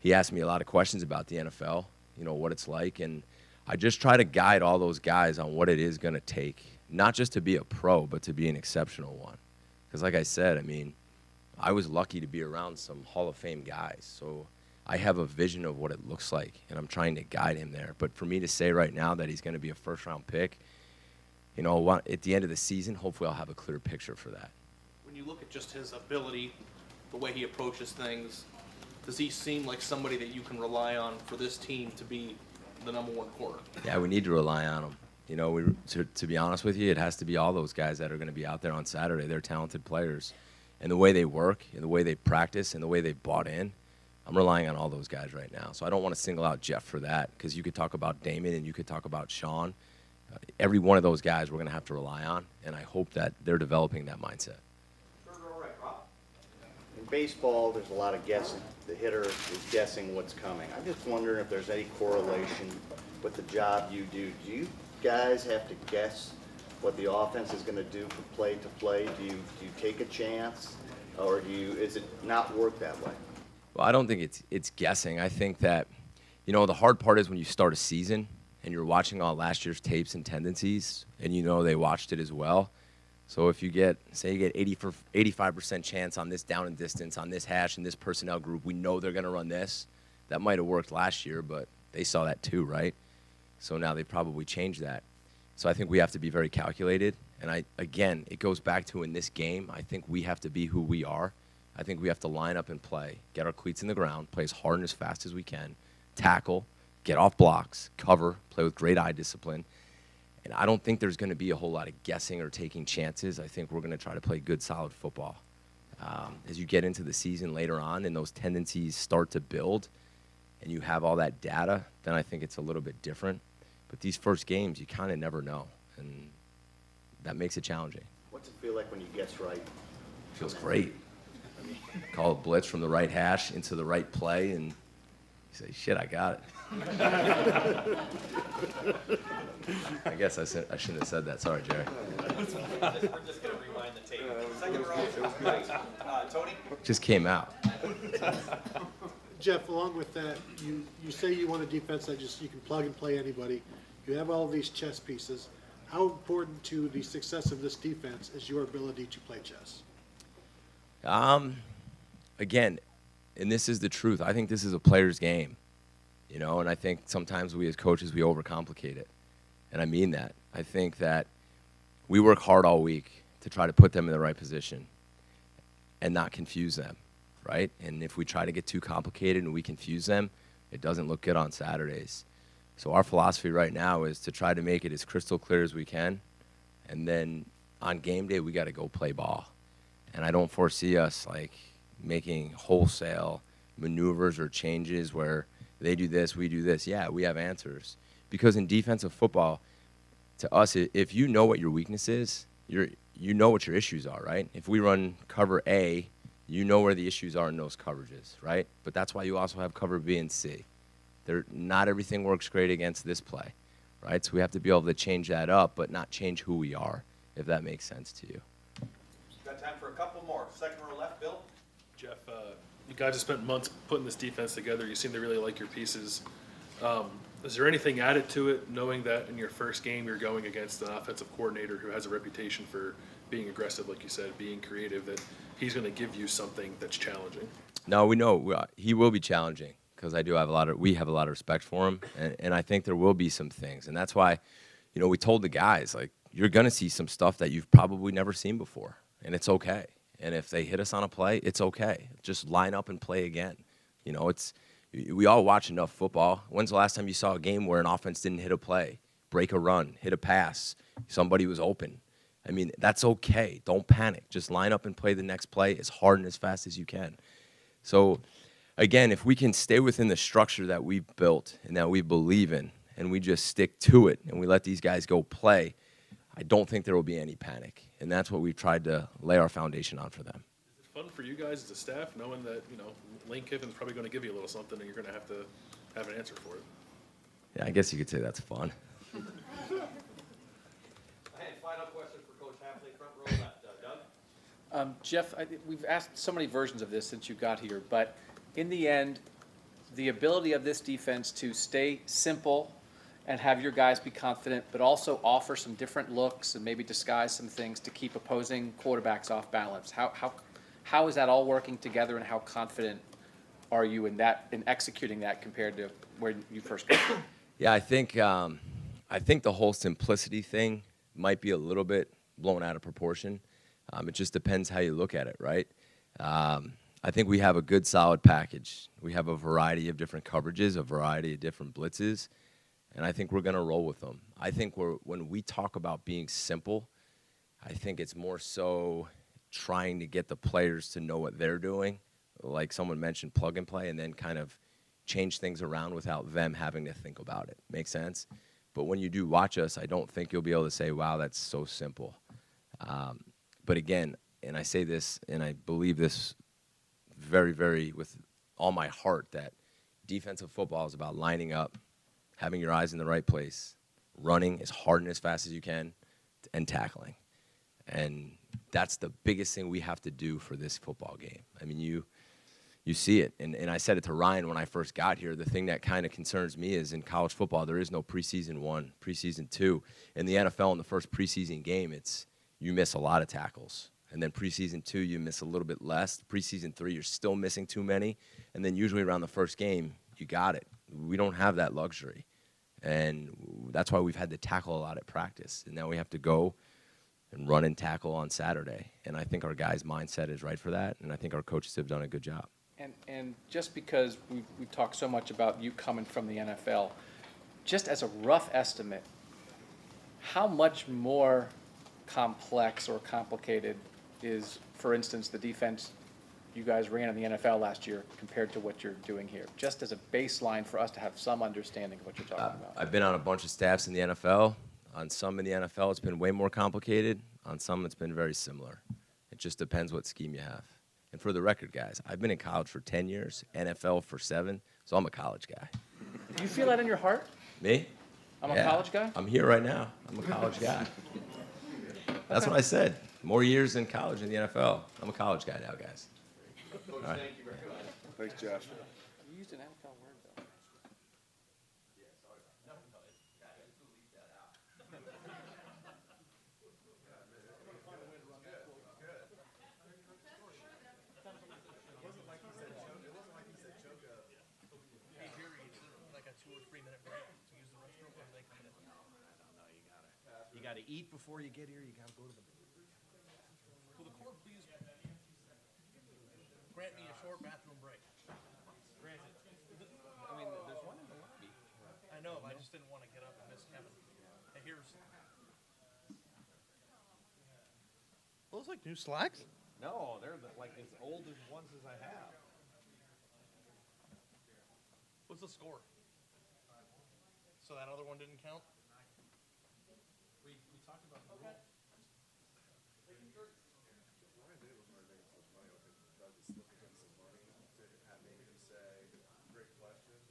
he asks me a lot of questions about the NFL, you know, what it's like. And I just try to guide all those guys on what it is going to take, not just to be a pro, but to be an exceptional one. Because like I said, I mean, I was lucky to be around some Hall of Fame guys. So I have a vision of what it looks like, and I'm trying to guide him there. But for me to say right now that he's going to be a first-round pick, you know, at the end of the season, hopefully I'll have a clear picture for that. When you look at just his ability, the way he approaches things, does he seem like somebody that you can rely on for this team to be the #1 corner? Yeah, we need to rely on him. You know, to be honest with you, it has to be all those guys that are going to be out there on Saturday. They're talented players. And the way they work, and the way they practice, and the way they bought in, I'm relying on all those guys right now. So I don't want to single out Jeff for that, because you could talk about Damon and you could talk about Sean. Every one of those guys we're going to have to rely on, and I hope that they're developing that mindset. In baseball, there's a lot of guessing. The hitter is guessing what's coming. I'm just wondering if there's any correlation with the job you do. Do you guys have to guess what the offense is going to do from play to play? Do you take a chance, or is it not work that way? Well, I don't think it's guessing. I think that, you know, the hard part is when you start a season and you're watching all last year's tapes and tendencies, and you know they watched it as well. So if you get, say you get 85% chance on this down and distance, on this hash, and this personnel group, we know they're going to run this. That might have worked last year, but they saw that too, right? So now they probably changed that. So I think we have to be very calculated. And again, it goes back to in this game, I think we have to be who we are. I think we have to line up and play, get our cleats in the ground, play as hard and as fast as we can, tackle, get off blocks, cover, play with great eye discipline. And I don't think there's going to be a whole lot of guessing or taking chances. I think we're going to try to play good, solid football. As you get into the season later on and those tendencies start to build and you have all that data, then I think it's a little bit different. But these first games, you kind of never know, and that makes it challenging. What's it feel like when you guess right? Feels great. Call a blitz from the right hash into the right play, and you say, shit, I got it. I guess I shouldn't have said that. Sorry, Jerry. We're just going to rewind the tape. Second row, Tony? Just came out. Jeff, along with that, you say you want a defense that you can plug and play anybody. You have all of these chess pieces. How important to the success of this defense is your ability to play chess? Again, and this is the truth, I think this is a player's game, you know, and I think sometimes we as coaches, we overcomplicate it. And I mean that. I think that we work hard all week to try to put them in the right position and not confuse them, right? And if we try to get too complicated and we confuse them, it doesn't look good on Saturdays. So our philosophy right now is to try to make it as crystal clear as we can, and then on game day, we got to go play ball. And I don't foresee us like making wholesale maneuvers or changes where they do this, we do this. Yeah, we have answers. Because in defensive football, to us, if you know what your weakness is, you know what your issues are, right? If we run cover A, you know where the issues are in those coverages, right? But that's why you also have cover B and C. Not everything works great against this play. right? So we have to be able to change that up, but not change who we are, if that makes sense to you. Got time for a couple more. Second row left, Bill. Jeff, you guys have spent months putting this defense together. You seem to really like your pieces. Is there anything added to it, knowing that in your first game you're going against an offensive coordinator who has a reputation for being aggressive, like you said, being creative, that he's going to give you something that's challenging? No, we know he will be challenging because we have a lot of respect for him, and I think there will be some things, and that's why, we told the guys, like, you're going to see some stuff that you've probably never seen before, and it's okay. And if they hit us on a play, it's okay. Just line up and play again. We all watch enough football. When's the last time you saw a game where an offense didn't hit a play, break a run, hit a pass, somebody was open? I mean, that's okay. Don't panic. Just line up and play the next play as hard and as fast as you can. So, again, if we can stay within the structure that we've built and that we believe in, and we just stick to it and we let these guys go play, I don't think there will be any panic. And that's what we've tried to lay our foundation on for them. Is it fun for you guys as a staff, knowing that, Lane Kiffin's probably going to give you a little something and you're going to have an answer for it? Yeah, I guess you could say that's fun. And final question for Coach Hafley, front row left. Doug? Jeff, we've asked so many versions of this since you got here, but in the end, the ability of this defense to stay simple and have your guys be confident, but also offer some different looks and maybe disguise some things to keep opposing quarterbacks off balance. How is that all working together, and how confident are you in executing that compared to where you first got? Yeah, I think the whole simplicity thing might be a little bit blown out of proportion. It just depends how you look at it, right? I think we have a good, solid package. We have a variety of different coverages, a variety of different blitzes, and I think we're going to roll with them. I think when we talk about being simple, I think it's more so trying to get the players to know what they're doing, like someone mentioned, plug and play, and then kind of change things around without them having to think about it. Make sense? But when you do watch us, I don't think you'll be able to say, wow, that's so simple. But again, and I say this, and I believe this very, very with all my heart, that defensive football is about lining up, having your eyes in the right place, running as hard and as fast as you can, and tackling. And that's the biggest thing we have to do for this football game. I mean, you see it, and I said it to Ryan when I first got here. The thing that kind of concerns me is in college football, there is no preseason 1, preseason 2. In the NFL, in the first preseason game, you miss a lot of tackles. And then preseason 2, you miss a little bit less. Preseason 3, you're still missing too many. And then usually around the first game, you got it. We don't have that luxury. And that's why we've had to tackle a lot at practice. And now we have to go and run and tackle on Saturday. And I think our guys' mindset is right for that. And I think our coaches have done a good job. And just because we talk so much about you coming from the NFL, just as a rough estimate, how much more complex or complicated is, for instance, the defense you guys ran in the NFL last year compared to what you're doing here? Just as a baseline for us to have some understanding of what you're talking about. I've been on a bunch of staffs in the NFL. On some in the NFL, it's been way more complicated. On some, it's been very similar. It just depends what scheme you have. And for the record, guys, I've been in college for 10 years, NFL for 7, so I'm a college guy. Do you feel that in your heart? Me? I'm Yeah. a college guy? I'm here right now. I'm a college guy. That's what I said. More years in college than the NFL. I'm a college guy now, guys. Coach, All right. thank you very much. Thanks, Jeff. You used an NFL word, though. You got to eat before you get here. You got to go to the. Will the court please grant me a short bathroom break? Granted. I mean, there's one in the lobby. I know, but I just didn't want to get up and miss Kevin. Hey, here's. Those like new slacks? No, they're like as old as ones as I have. What's the score? So that other one didn't count? We talked about the rule.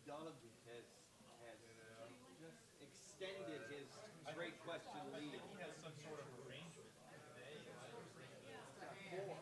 Donovan has just extended his great question lead. He has some sort of arrangement today. Four.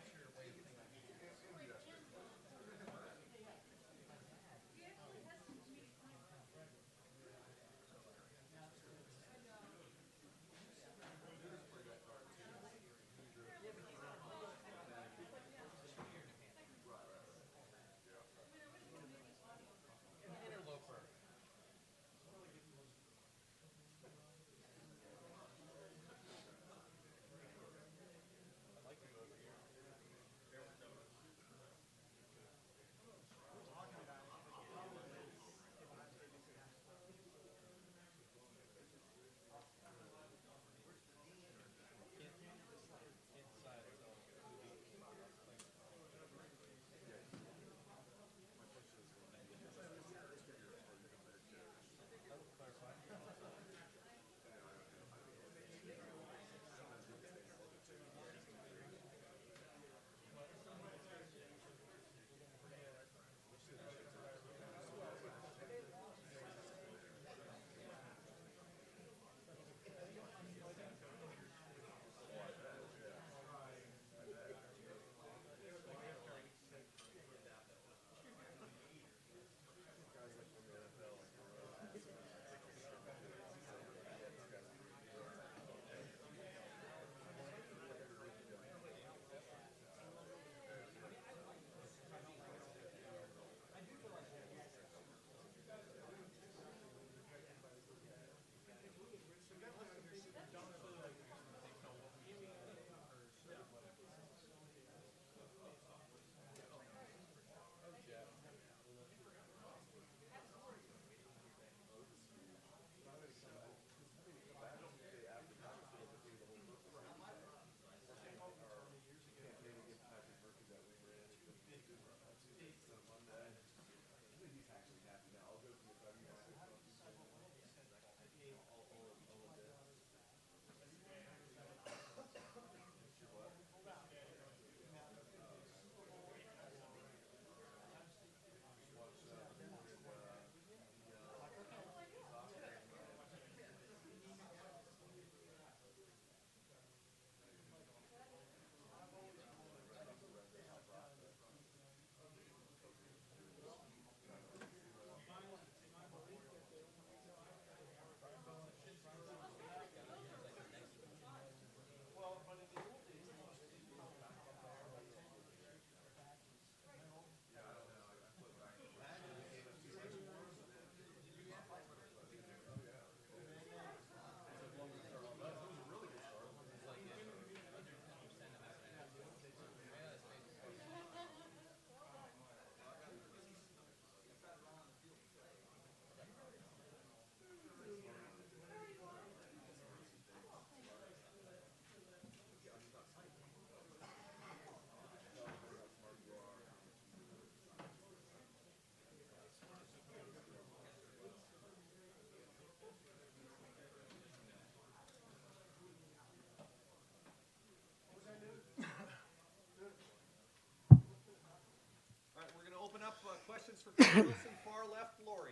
Questions for Coach Wilson, far left, Lori.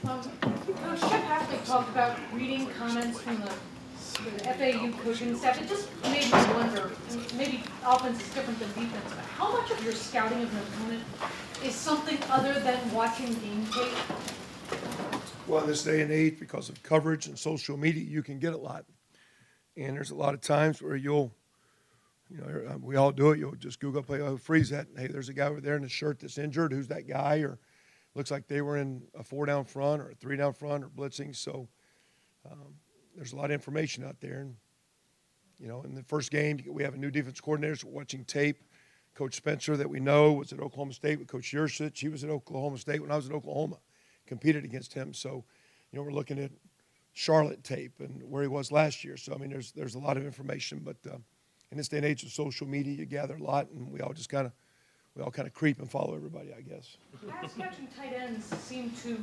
Coach Chip Hasley talked about reading comments from the FAU coaching staff. It just made me wonder, maybe offense is different than defense, but how much of your scouting of an opponent is something other than watching game tape? Well, in this day and age, because of coverage and social media, you can get a lot. And there's a lot of times where we all do it. You'll just Google, freeze that. Hey, there's a guy over there in the shirt that's injured. Who's that guy? Or looks like they were in a 4 down front or a 3 down front or blitzing. So there's a lot of information out there. And, in the first game, we have a new defense coordinator. So we're watching tape. Coach Spencer, that we know, was at Oklahoma State with Coach Yursich. He was at Oklahoma State when I was at Oklahoma, competed against him. So, we're looking at Charlotte tape and where he was last year. So, there's a lot of information. But in this day and age of social media, you gather a lot, and we all kind of creep and follow everybody, I guess. Pass catching tight ends seem to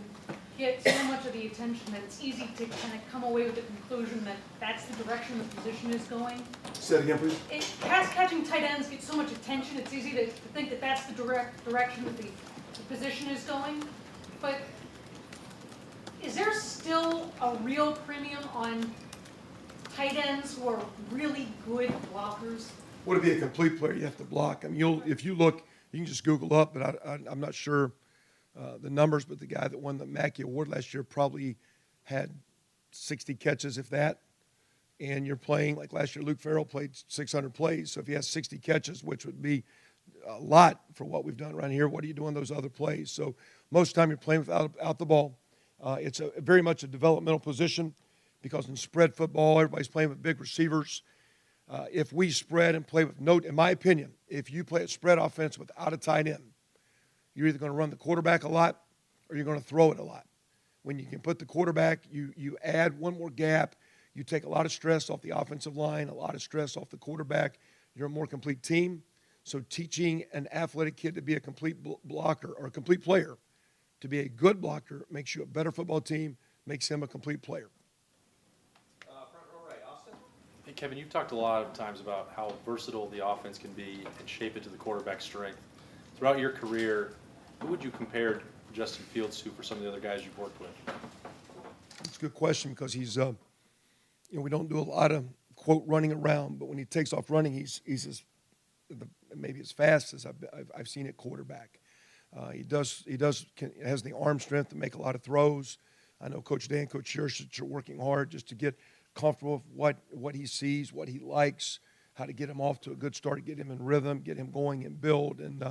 get so much of the attention that it's easy to kind of come away with the conclusion that that's the direction the position is going. Say it again, please. Pass catching tight ends get so much attention, it's easy to think that that's the direct direction that the position is going. But is there still a real premium on tight ends who are really good blockers? Well, to be a complete player, you have to block. I mean, if you look, you can just Google up, but I'm not sure the numbers, but the guy that won the Mackey Award last year probably had 60 catches, if that. And you're playing, like last year, Luke Farrell played 600 plays. So if he has 60 catches, which would be a lot for what we've done around here, what are you doing those other plays? So most of the time you're playing without the ball. It's very much a developmental position because in spread football, everybody's playing with big receivers. If we spread and play with in my opinion, if you play a spread offense without a tight end, you're either going to run the quarterback a lot or you're going to throw it a lot. When you can put the quarterback, you add one more gap, you take a lot of stress off the offensive line, a lot of stress off the quarterback. You're a more complete team. So teaching an athletic kid to be a complete blocker or a complete player, to be a good blocker, makes you a better football team, makes him a complete player. Hey, Kevin, you've talked a lot of times about how versatile the offense can be and shape it to the quarterback's strength. Throughout your career, who would you compare Justin Fields to for some of the other guys you've worked with? It's a good question because he's, we don't do a lot of, quote, running around, but when he takes off running, he's maybe as fast as I've seen at quarterback. He has the arm strength to make a lot of throws. I know Coach Dan, Coach Yurcich are working hard just to get comfortable with what he sees, what he likes, how to get him off to a good start, get him in rhythm, get him going and build. And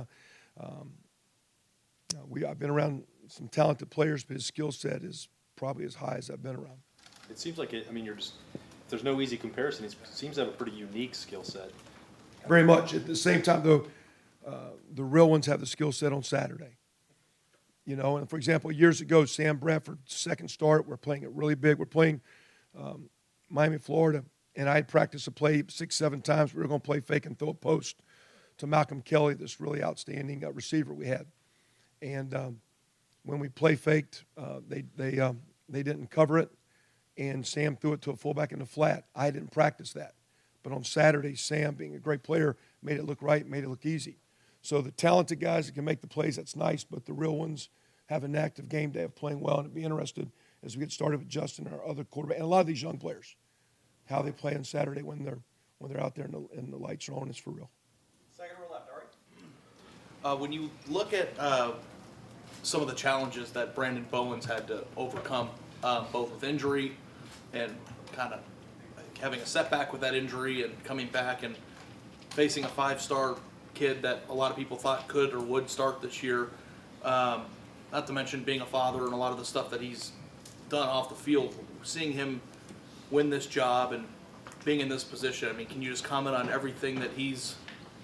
I've been around some talented players, but his skill set is probably as high as I've been around. It seems like there's no easy comparison. He seems to have a pretty unique skill set. Very much. At the same time, though, the real ones have the skill set on Saturday. And for example, years ago, Sam Bradford's second start, we're playing it really big. We're playing Miami, Florida, and I had practiced a play 6-7 times. We were going to play fake and throw a post to Malcolm Kelly, this really outstanding receiver we had. And when we play faked, they didn't cover it, and Sam threw it to a fullback in the flat. I didn't practice that. But on Saturday, Sam, being a great player, made it look right, made it look easy. So the talented guys that can make the plays, that's nice, but the real ones have an active game day of playing well, and I'd be interested as we get started with Justin and our other quarterback, and a lot of these young players, how they play on Saturday when they're out there and the lights are on is for real. Second row left, all right. When you look at some of the challenges that Brandon Bowens had to overcome, both with injury and kind of having a setback with that injury and coming back and facing a 5-star kid that a lot of people thought could or would start this year, not to mention being a father and a lot of the stuff that he's done off the field, seeing him win this job and being in this position. I mean, can you just comment on everything that he's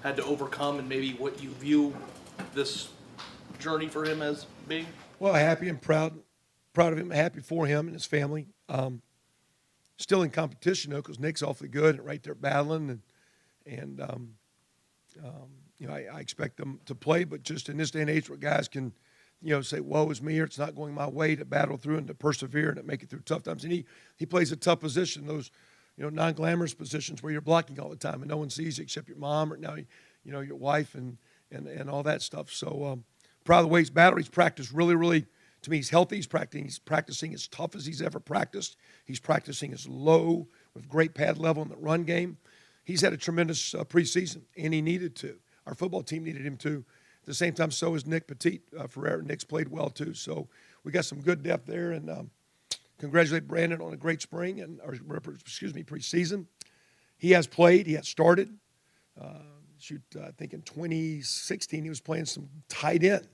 had to overcome and maybe what you view this journey for him as being? Well, happy and proud of him, happy for him and his family. Still in competition, though, because Nick's awfully good and right there battling. And I expect them to play, but just in this day and age where guys can, say, woe is me, or it's not going my way, to battle through and to persevere and to make it through tough times. And he plays a tough position, those, non-glamorous positions where you're blocking all the time and no one sees you except your mom or now, your wife and all that stuff. So proud of the way he's battled. He's practiced really, really, to me, he's healthy. He's practicing as tough as he's ever practiced. He's practicing as low with great pad level in the run game. He's had a tremendous preseason, and he needed to. Our football team needed him to. At the same time, so is Nick Petit Ferrer. Nick's played well, too. So we got some good depth there, and congratulate Brandon on a great spring preseason. He has played. He has started. I think in 2016 he was playing some tight end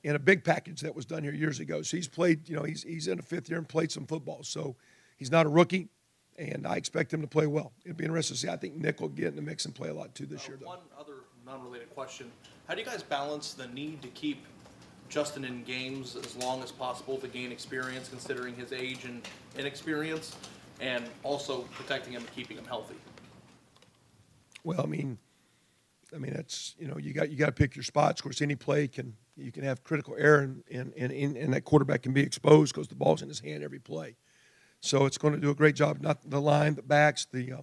in a big package that was done here years ago. So he's played, he's in a 5th year and played some football. So he's not a rookie, and I expect him to play well. It'll be interesting to see. I think Nick will get in the mix and play a lot too this year, though. One other non-related question. How do you guys balance the need to keep Justin in games as long as possible to gain experience, considering his age and inexperience, and also protecting him and keeping him healthy? Well, I mean that's, you got to pick your spots. Of course, any play you can have critical error, and that quarterback can be exposed because the ball's in his hand every play. So it's going to do a great job, not the line, the backs, the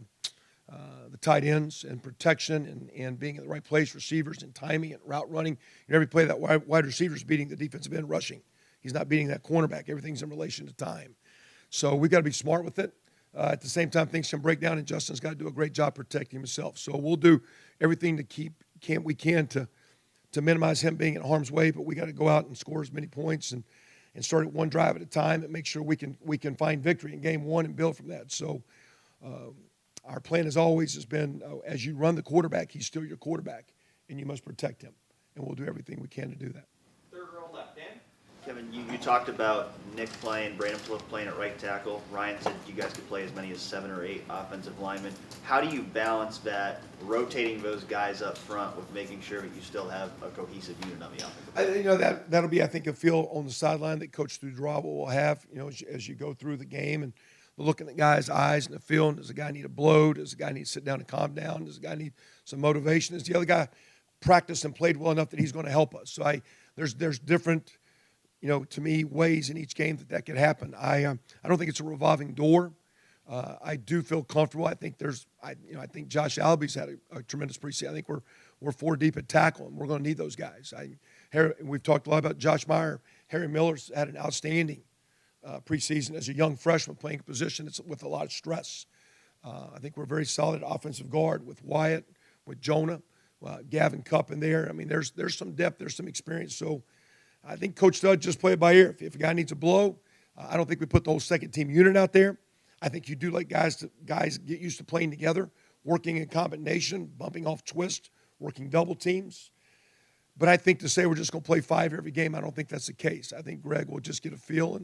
tight ends, and protection, and being in the right place, receivers, and timing, and route running. Every play that wide receiver's beating the defensive end rushing. He's not beating that cornerback. Everything's in relation to time. So we got to be smart with it. At the same time, things can break down, and Justin's got to do a great job protecting himself. So we'll do everything we can to minimize him being in harm's way, but we got to go out and score as many points and start at one drive at a time and make sure we can find victory in game one and build from that. So our plan as always has been, as you run the quarterback, he's still your quarterback, and you must protect him. And we'll do everything we can to do that. Third row left, Dan. Kevin, you talked about Nick playing, Brandon playing at right tackle. Ryan said you guys could play as many as 7 or 8 offensive linemen. How do you balance that, rotating those guys up front with making sure that you still have a cohesive unit on the offensive line? That'll be, I think, a feel on the sideline that Coach Dudrava will have, as you go through the game and looking at the guy's eyes in the field. Does the guy need a blow? Does the guy need to sit down and calm down? Does the guy need some motivation? Does the other guy practiced and played well enough that he's going to help us? So there's different, to me, ways in each game that could happen. I don't think it's a revolving door. I do feel comfortable. I think I think Josh Albi's had a tremendous preseason. I think we're 4 deep at tackle, and we're going to need those guys. We've talked a lot about Josh Meyer. Harry Miller's had an outstanding preseason as a young freshman playing a position that's with a lot of stress. I think we're very solid offensive guard with Wyatt, with Jonah, Gavin Cupp in there. I mean, there's some depth, there's some experience. So I think Coach Stud just play it by ear. If a guy needs a blow, I don't think we put the whole second team unit out there. I think you do let guys get used to playing together, working in combination, bumping off twist, working double teams. But I think to say we're just going to play 5 every game, I don't think that's the case. I think Greg will just get a feel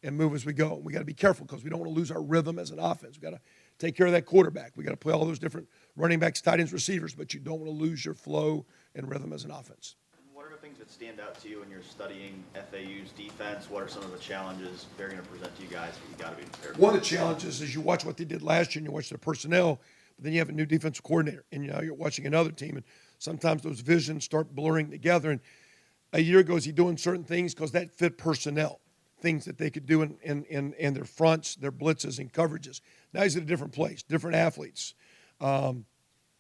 and move as we go. And we got to be careful because we don't want to lose our rhythm as an offense. We got to take care of that quarterback. We got to play all those different running backs, tight ends, receivers, but you don't want to lose your flow and rhythm as an offense. What are the things that stand out to you when you're studying FAU's defense? What are some of the challenges they're going to present to you guys that you got to be prepared for? One of the challenges is you watch what they did last year and you watch their personnel, but then you have a new defensive coordinator and you're watching another team, and sometimes those visions start blurring together. And a year ago, is he doing certain things because that fit personnel, things that they could do in their fronts, their blitzes and coverages. Now he's at a different place, different athletes.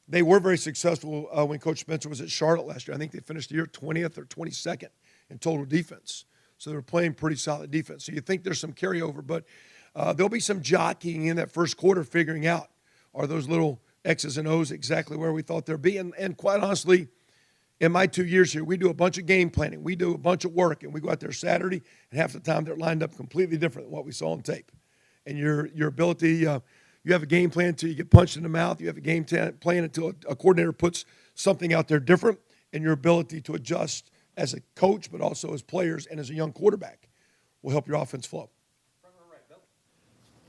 They were very successful when Coach Spencer was at Charlotte last year. I think they finished the year 20th or 22nd in total defense. So they were playing pretty solid defense. So you think there's some carryover, but there'll be some jockeying in that first quarter figuring out, are those little X's and O's exactly where we thought they'd be? And quite honestly, in my 2 years here, we do a bunch of game planning. We do a bunch of work, and we go out there Saturday, and half the time they're lined up completely different than what we saw on tape. And your ability, you have a game plan until you get punched in the mouth. You have a game plan until a coordinator puts something out there different, and your ability to adjust as a coach, but also as players and as a young quarterback will help your offense flow.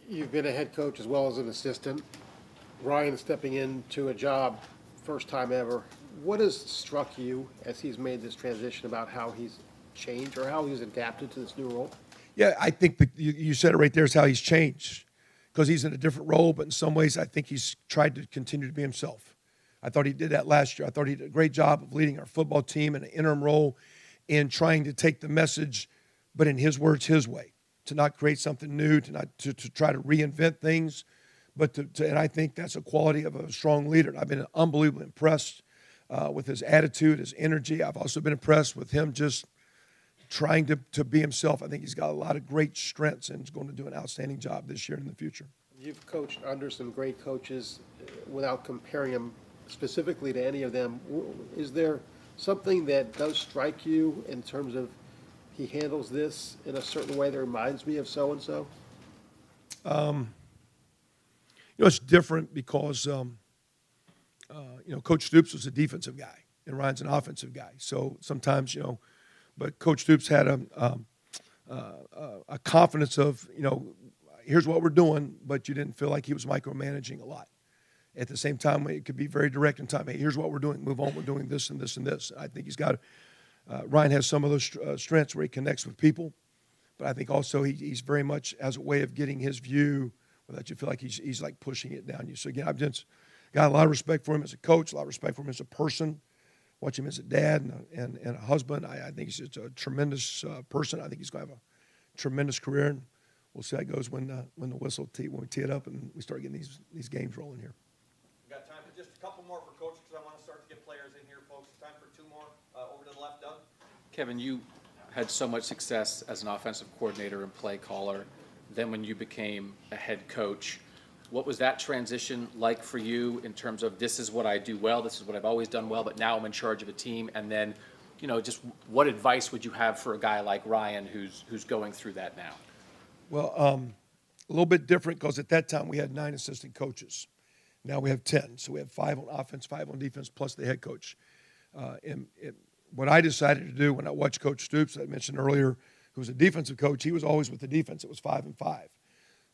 You've been a head coach as well as an assistant. Ryan stepping into a job, first time ever. What has struck you as he's made this transition about how he's changed or how he's adapted to this new role? Yeah, I think you said it right there is how he's changed, because he's in a different role, but in some ways I think he's tried to continue to be himself. I thought he did that last year. I thought he did a great job of leading our football team in an interim role and trying to take the message, but in his words, his way, to not create something new, to try to reinvent things, but and I think that's a quality of a strong leader. And I've been unbelievably impressed with his attitude, his energy. I've also been impressed with him just trying to be himself. I think he's got a lot of great strengths and is going to do an outstanding job this year and in the future. You've coached under some great coaches without comparing him specifically to any of them. Is there something that does strike you in terms of he handles this in a certain way that reminds me of so-and-so? It's different because, Coach Stoops was a defensive guy and Ryan's an offensive guy. So sometimes, but Coach Stoops had a confidence of, here's what we're doing, but you didn't feel like he was micromanaging a lot. At the same time, it could be very direct in time. Hey, here's what we're doing. Move on. We're doing this and this and this. I think he's got Ryan has some of those strengths where he connects with people, but I think also he's very much as a way of getting his view without you feel like he's like pushing it down you. So again, I've just got a lot of respect for him as a coach, a lot of respect for him as a person. Watch him as a dad and a husband. I think he's just a tremendous person. I think he's going to have a tremendous career, and we'll see how it goes when the whistle when we tee it up and we start getting these games rolling here. We've got time for just a couple more for coaches because I want to start to get players in here, folks. Time for 2 more. Over to the left, Doug. Kevin, you had so much success as an offensive coordinator and play caller, then when you became a head coach, what was that transition like for you in terms of this is what I do well, this is what I've always done well, but now I'm in charge of a team? And then, just what advice would you have for a guy like Ryan who's going through that now? Well, a little bit different because at that time we had 9 assistant coaches. Now we have 10. So we have 5 on offense, 5 on defense, plus the head coach. What I decided to do when I watched Coach Stoops, I mentioned earlier, who was a defensive coach, he was always with the defense. It was 5 and 5.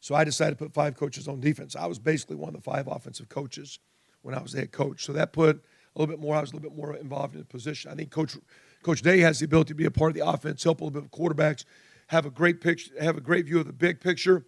So I decided to put 5 coaches on defense. I was basically one of the 5 offensive coaches when I was the head coach. So that put a little bit more, I was a little bit more involved in the position. I think Coach Day has the ability to be a part of the offense, help a little bit with quarterbacks, have a great picture, have a great view of the big picture.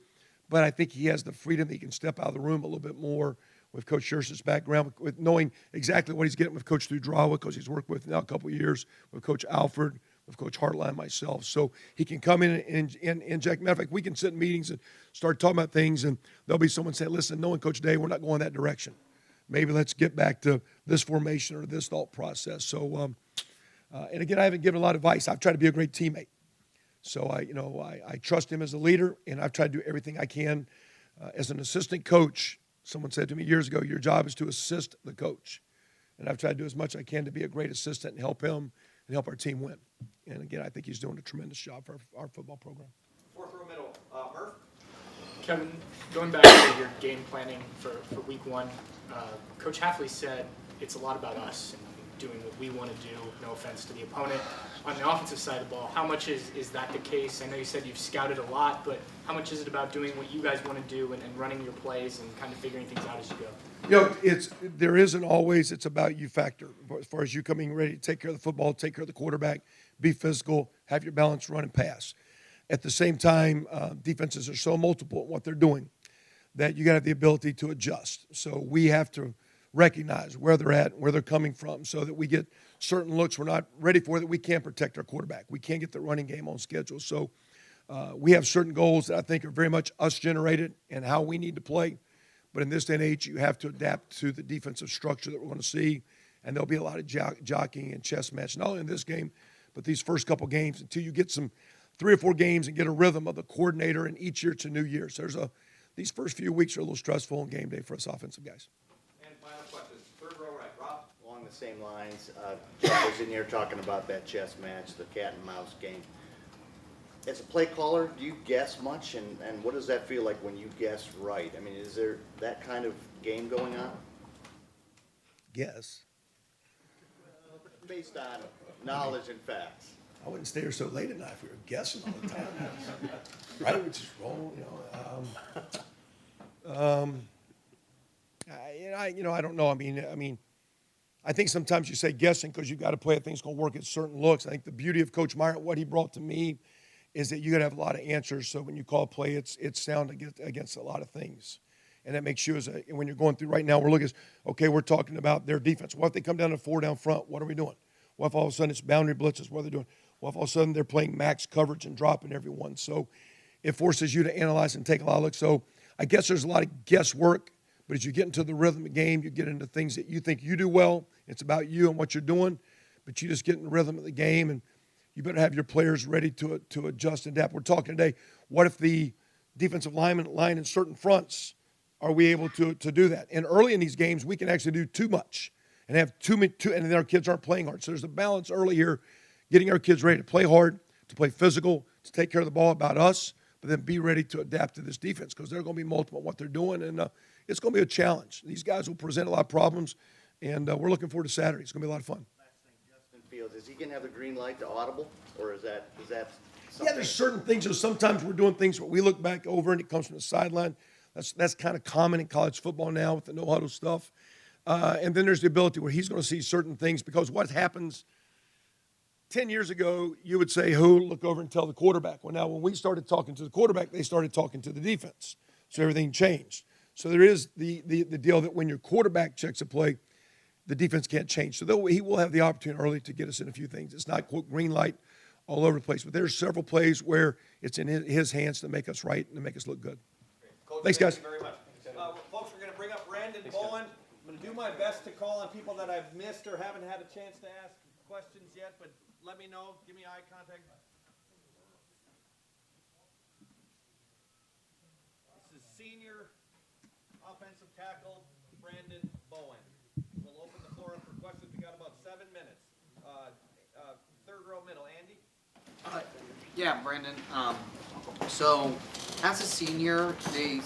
But I think he has the freedom that he can step out of the room a little bit more with Coach Schertz's background, with knowing exactly what he's getting with Coach Dudrawa, because he's worked with now a couple of years with Coach Alford, with Coach Hartline, myself. So he can come in and inject. Matter of fact, we can sit in meetings and start talking about things, and there'll be someone saying, listen, knowing Coach Day, we're not going that direction. Maybe let's get back to this formation or this thought process. So, and again, I haven't given a lot of advice. I've tried to be a great teammate. So I trust him as a leader, and I've tried to do everything I can. As an assistant coach, someone said to me years ago, your job is to assist the coach. And I've tried to do as much as I can to be a great assistant and help him and help our team win. And again, I think he's doing a tremendous job for our football program. Fourth row middle, Murph. Kevin, going back to your game planning for week 1, Coach Hafley said it's a lot about us and doing what we want to do, no offense to the opponent. On the offensive side of the ball, how much is that the case? I know you said you've scouted a lot, but how much is it about doing what you guys want to do and running your plays and kind of figuring things out as you go? There isn't always, it's about you factor. As far as you coming ready to take care of the football, take care of the quarterback, be physical, have your balance, run and pass. At the same time, defenses are so multiple at what they're doing that you got to have the ability to adjust. So we have to recognize where they're at, where they're coming from, so that we get certain looks we're not ready for, that we can't protect our quarterback. We can't get the running game on schedule. So we have certain goals that I think are very much us generated and how we need to play. But in this day and age, you have to adapt to the defensive structure that we're going to see, and there'll be a lot of jockeying and chess match, not only in this game, but these first couple games until you get some 3 or 4 games and get a rhythm of the coordinator, and each year it's a new year. So these first few weeks are a little stressful on game day for us offensive guys. And final question, third row right, Rob. Along the same lines, Jeff was in here talking about that chess match, the cat and mouse game. As a play caller, do you guess much, and what does that feel like when you guess right? I mean, is there that kind of game going on? Guess. Based on knowledge and facts. I wouldn't stay here so late at night if we were guessing all the time. Right? We just roll, I don't know. I mean, I think sometimes you say guessing because you got to play. I think it's going to work at certain looks. I think the beauty of Coach Meyer, what he brought to me, is that you got to have a lot of answers. So when you call a play, it's sound against a lot of things, and that makes you when you're going through right now. We're looking, okay, we're talking about their defense. What if they come down to 4 down front? What are we doing? What if all of a sudden it's boundary blitzes? What are they doing? What if all of a sudden they're playing max coverage and dropping everyone? So it forces you to analyze and take a lot of looks. So I guess there's a lot of guesswork, but as you get into the rhythm of the game, you get into things that you think you do well. It's about you and what you're doing, but you just get in the rhythm of the game, and you better have your players ready to adjust and adapt. We're talking today, what if the defensive linemen line in certain fronts, are we able to do that? And early in these games, we can actually do too much and have too and then our kids aren't playing hard. So there's a balance early here, getting our kids ready to play hard, to play physical, to take care of the ball about us, but then be ready to adapt to this defense because they're going to be multiple in what they're doing, and it's going to be a challenge. These guys will present a lot of problems, and we're looking forward to Saturday. It's going to be a lot of fun. Last thing, Justin Fields, is he going to have the green light to audible, or is that something? Yeah, there's certain things. So sometimes we're doing things where we look back over and it comes from the sideline. That's kind of common in college football now with the no-huddle stuff. And then there's the ability where he's going to see certain things because what happens 10 years ago, you would say, who, look over and tell the quarterback. Well, now when we started talking to the quarterback, they started talking to the defense. So everything changed. So there is the deal that when your quarterback checks a play, the defense can't change. So he will have the opportunity early to get us in a few things. It's not, quote, green light all over the place. But there's several plays where it's in his hands to make us right and to make us look good. Coach, thanks, guys. Thank you very much. Folks, we're going to bring up Brandon Bowen. I'm going to do my best to call on people that I've missed or haven't had a chance to ask questions yet, but let me know. Give me eye contact. senior offensive tackle, Brandon Bowen. We'll open the floor up for questions. We got about 7 minutes. Third row middle, Andy? Yeah, Brandon. So, as a senior, they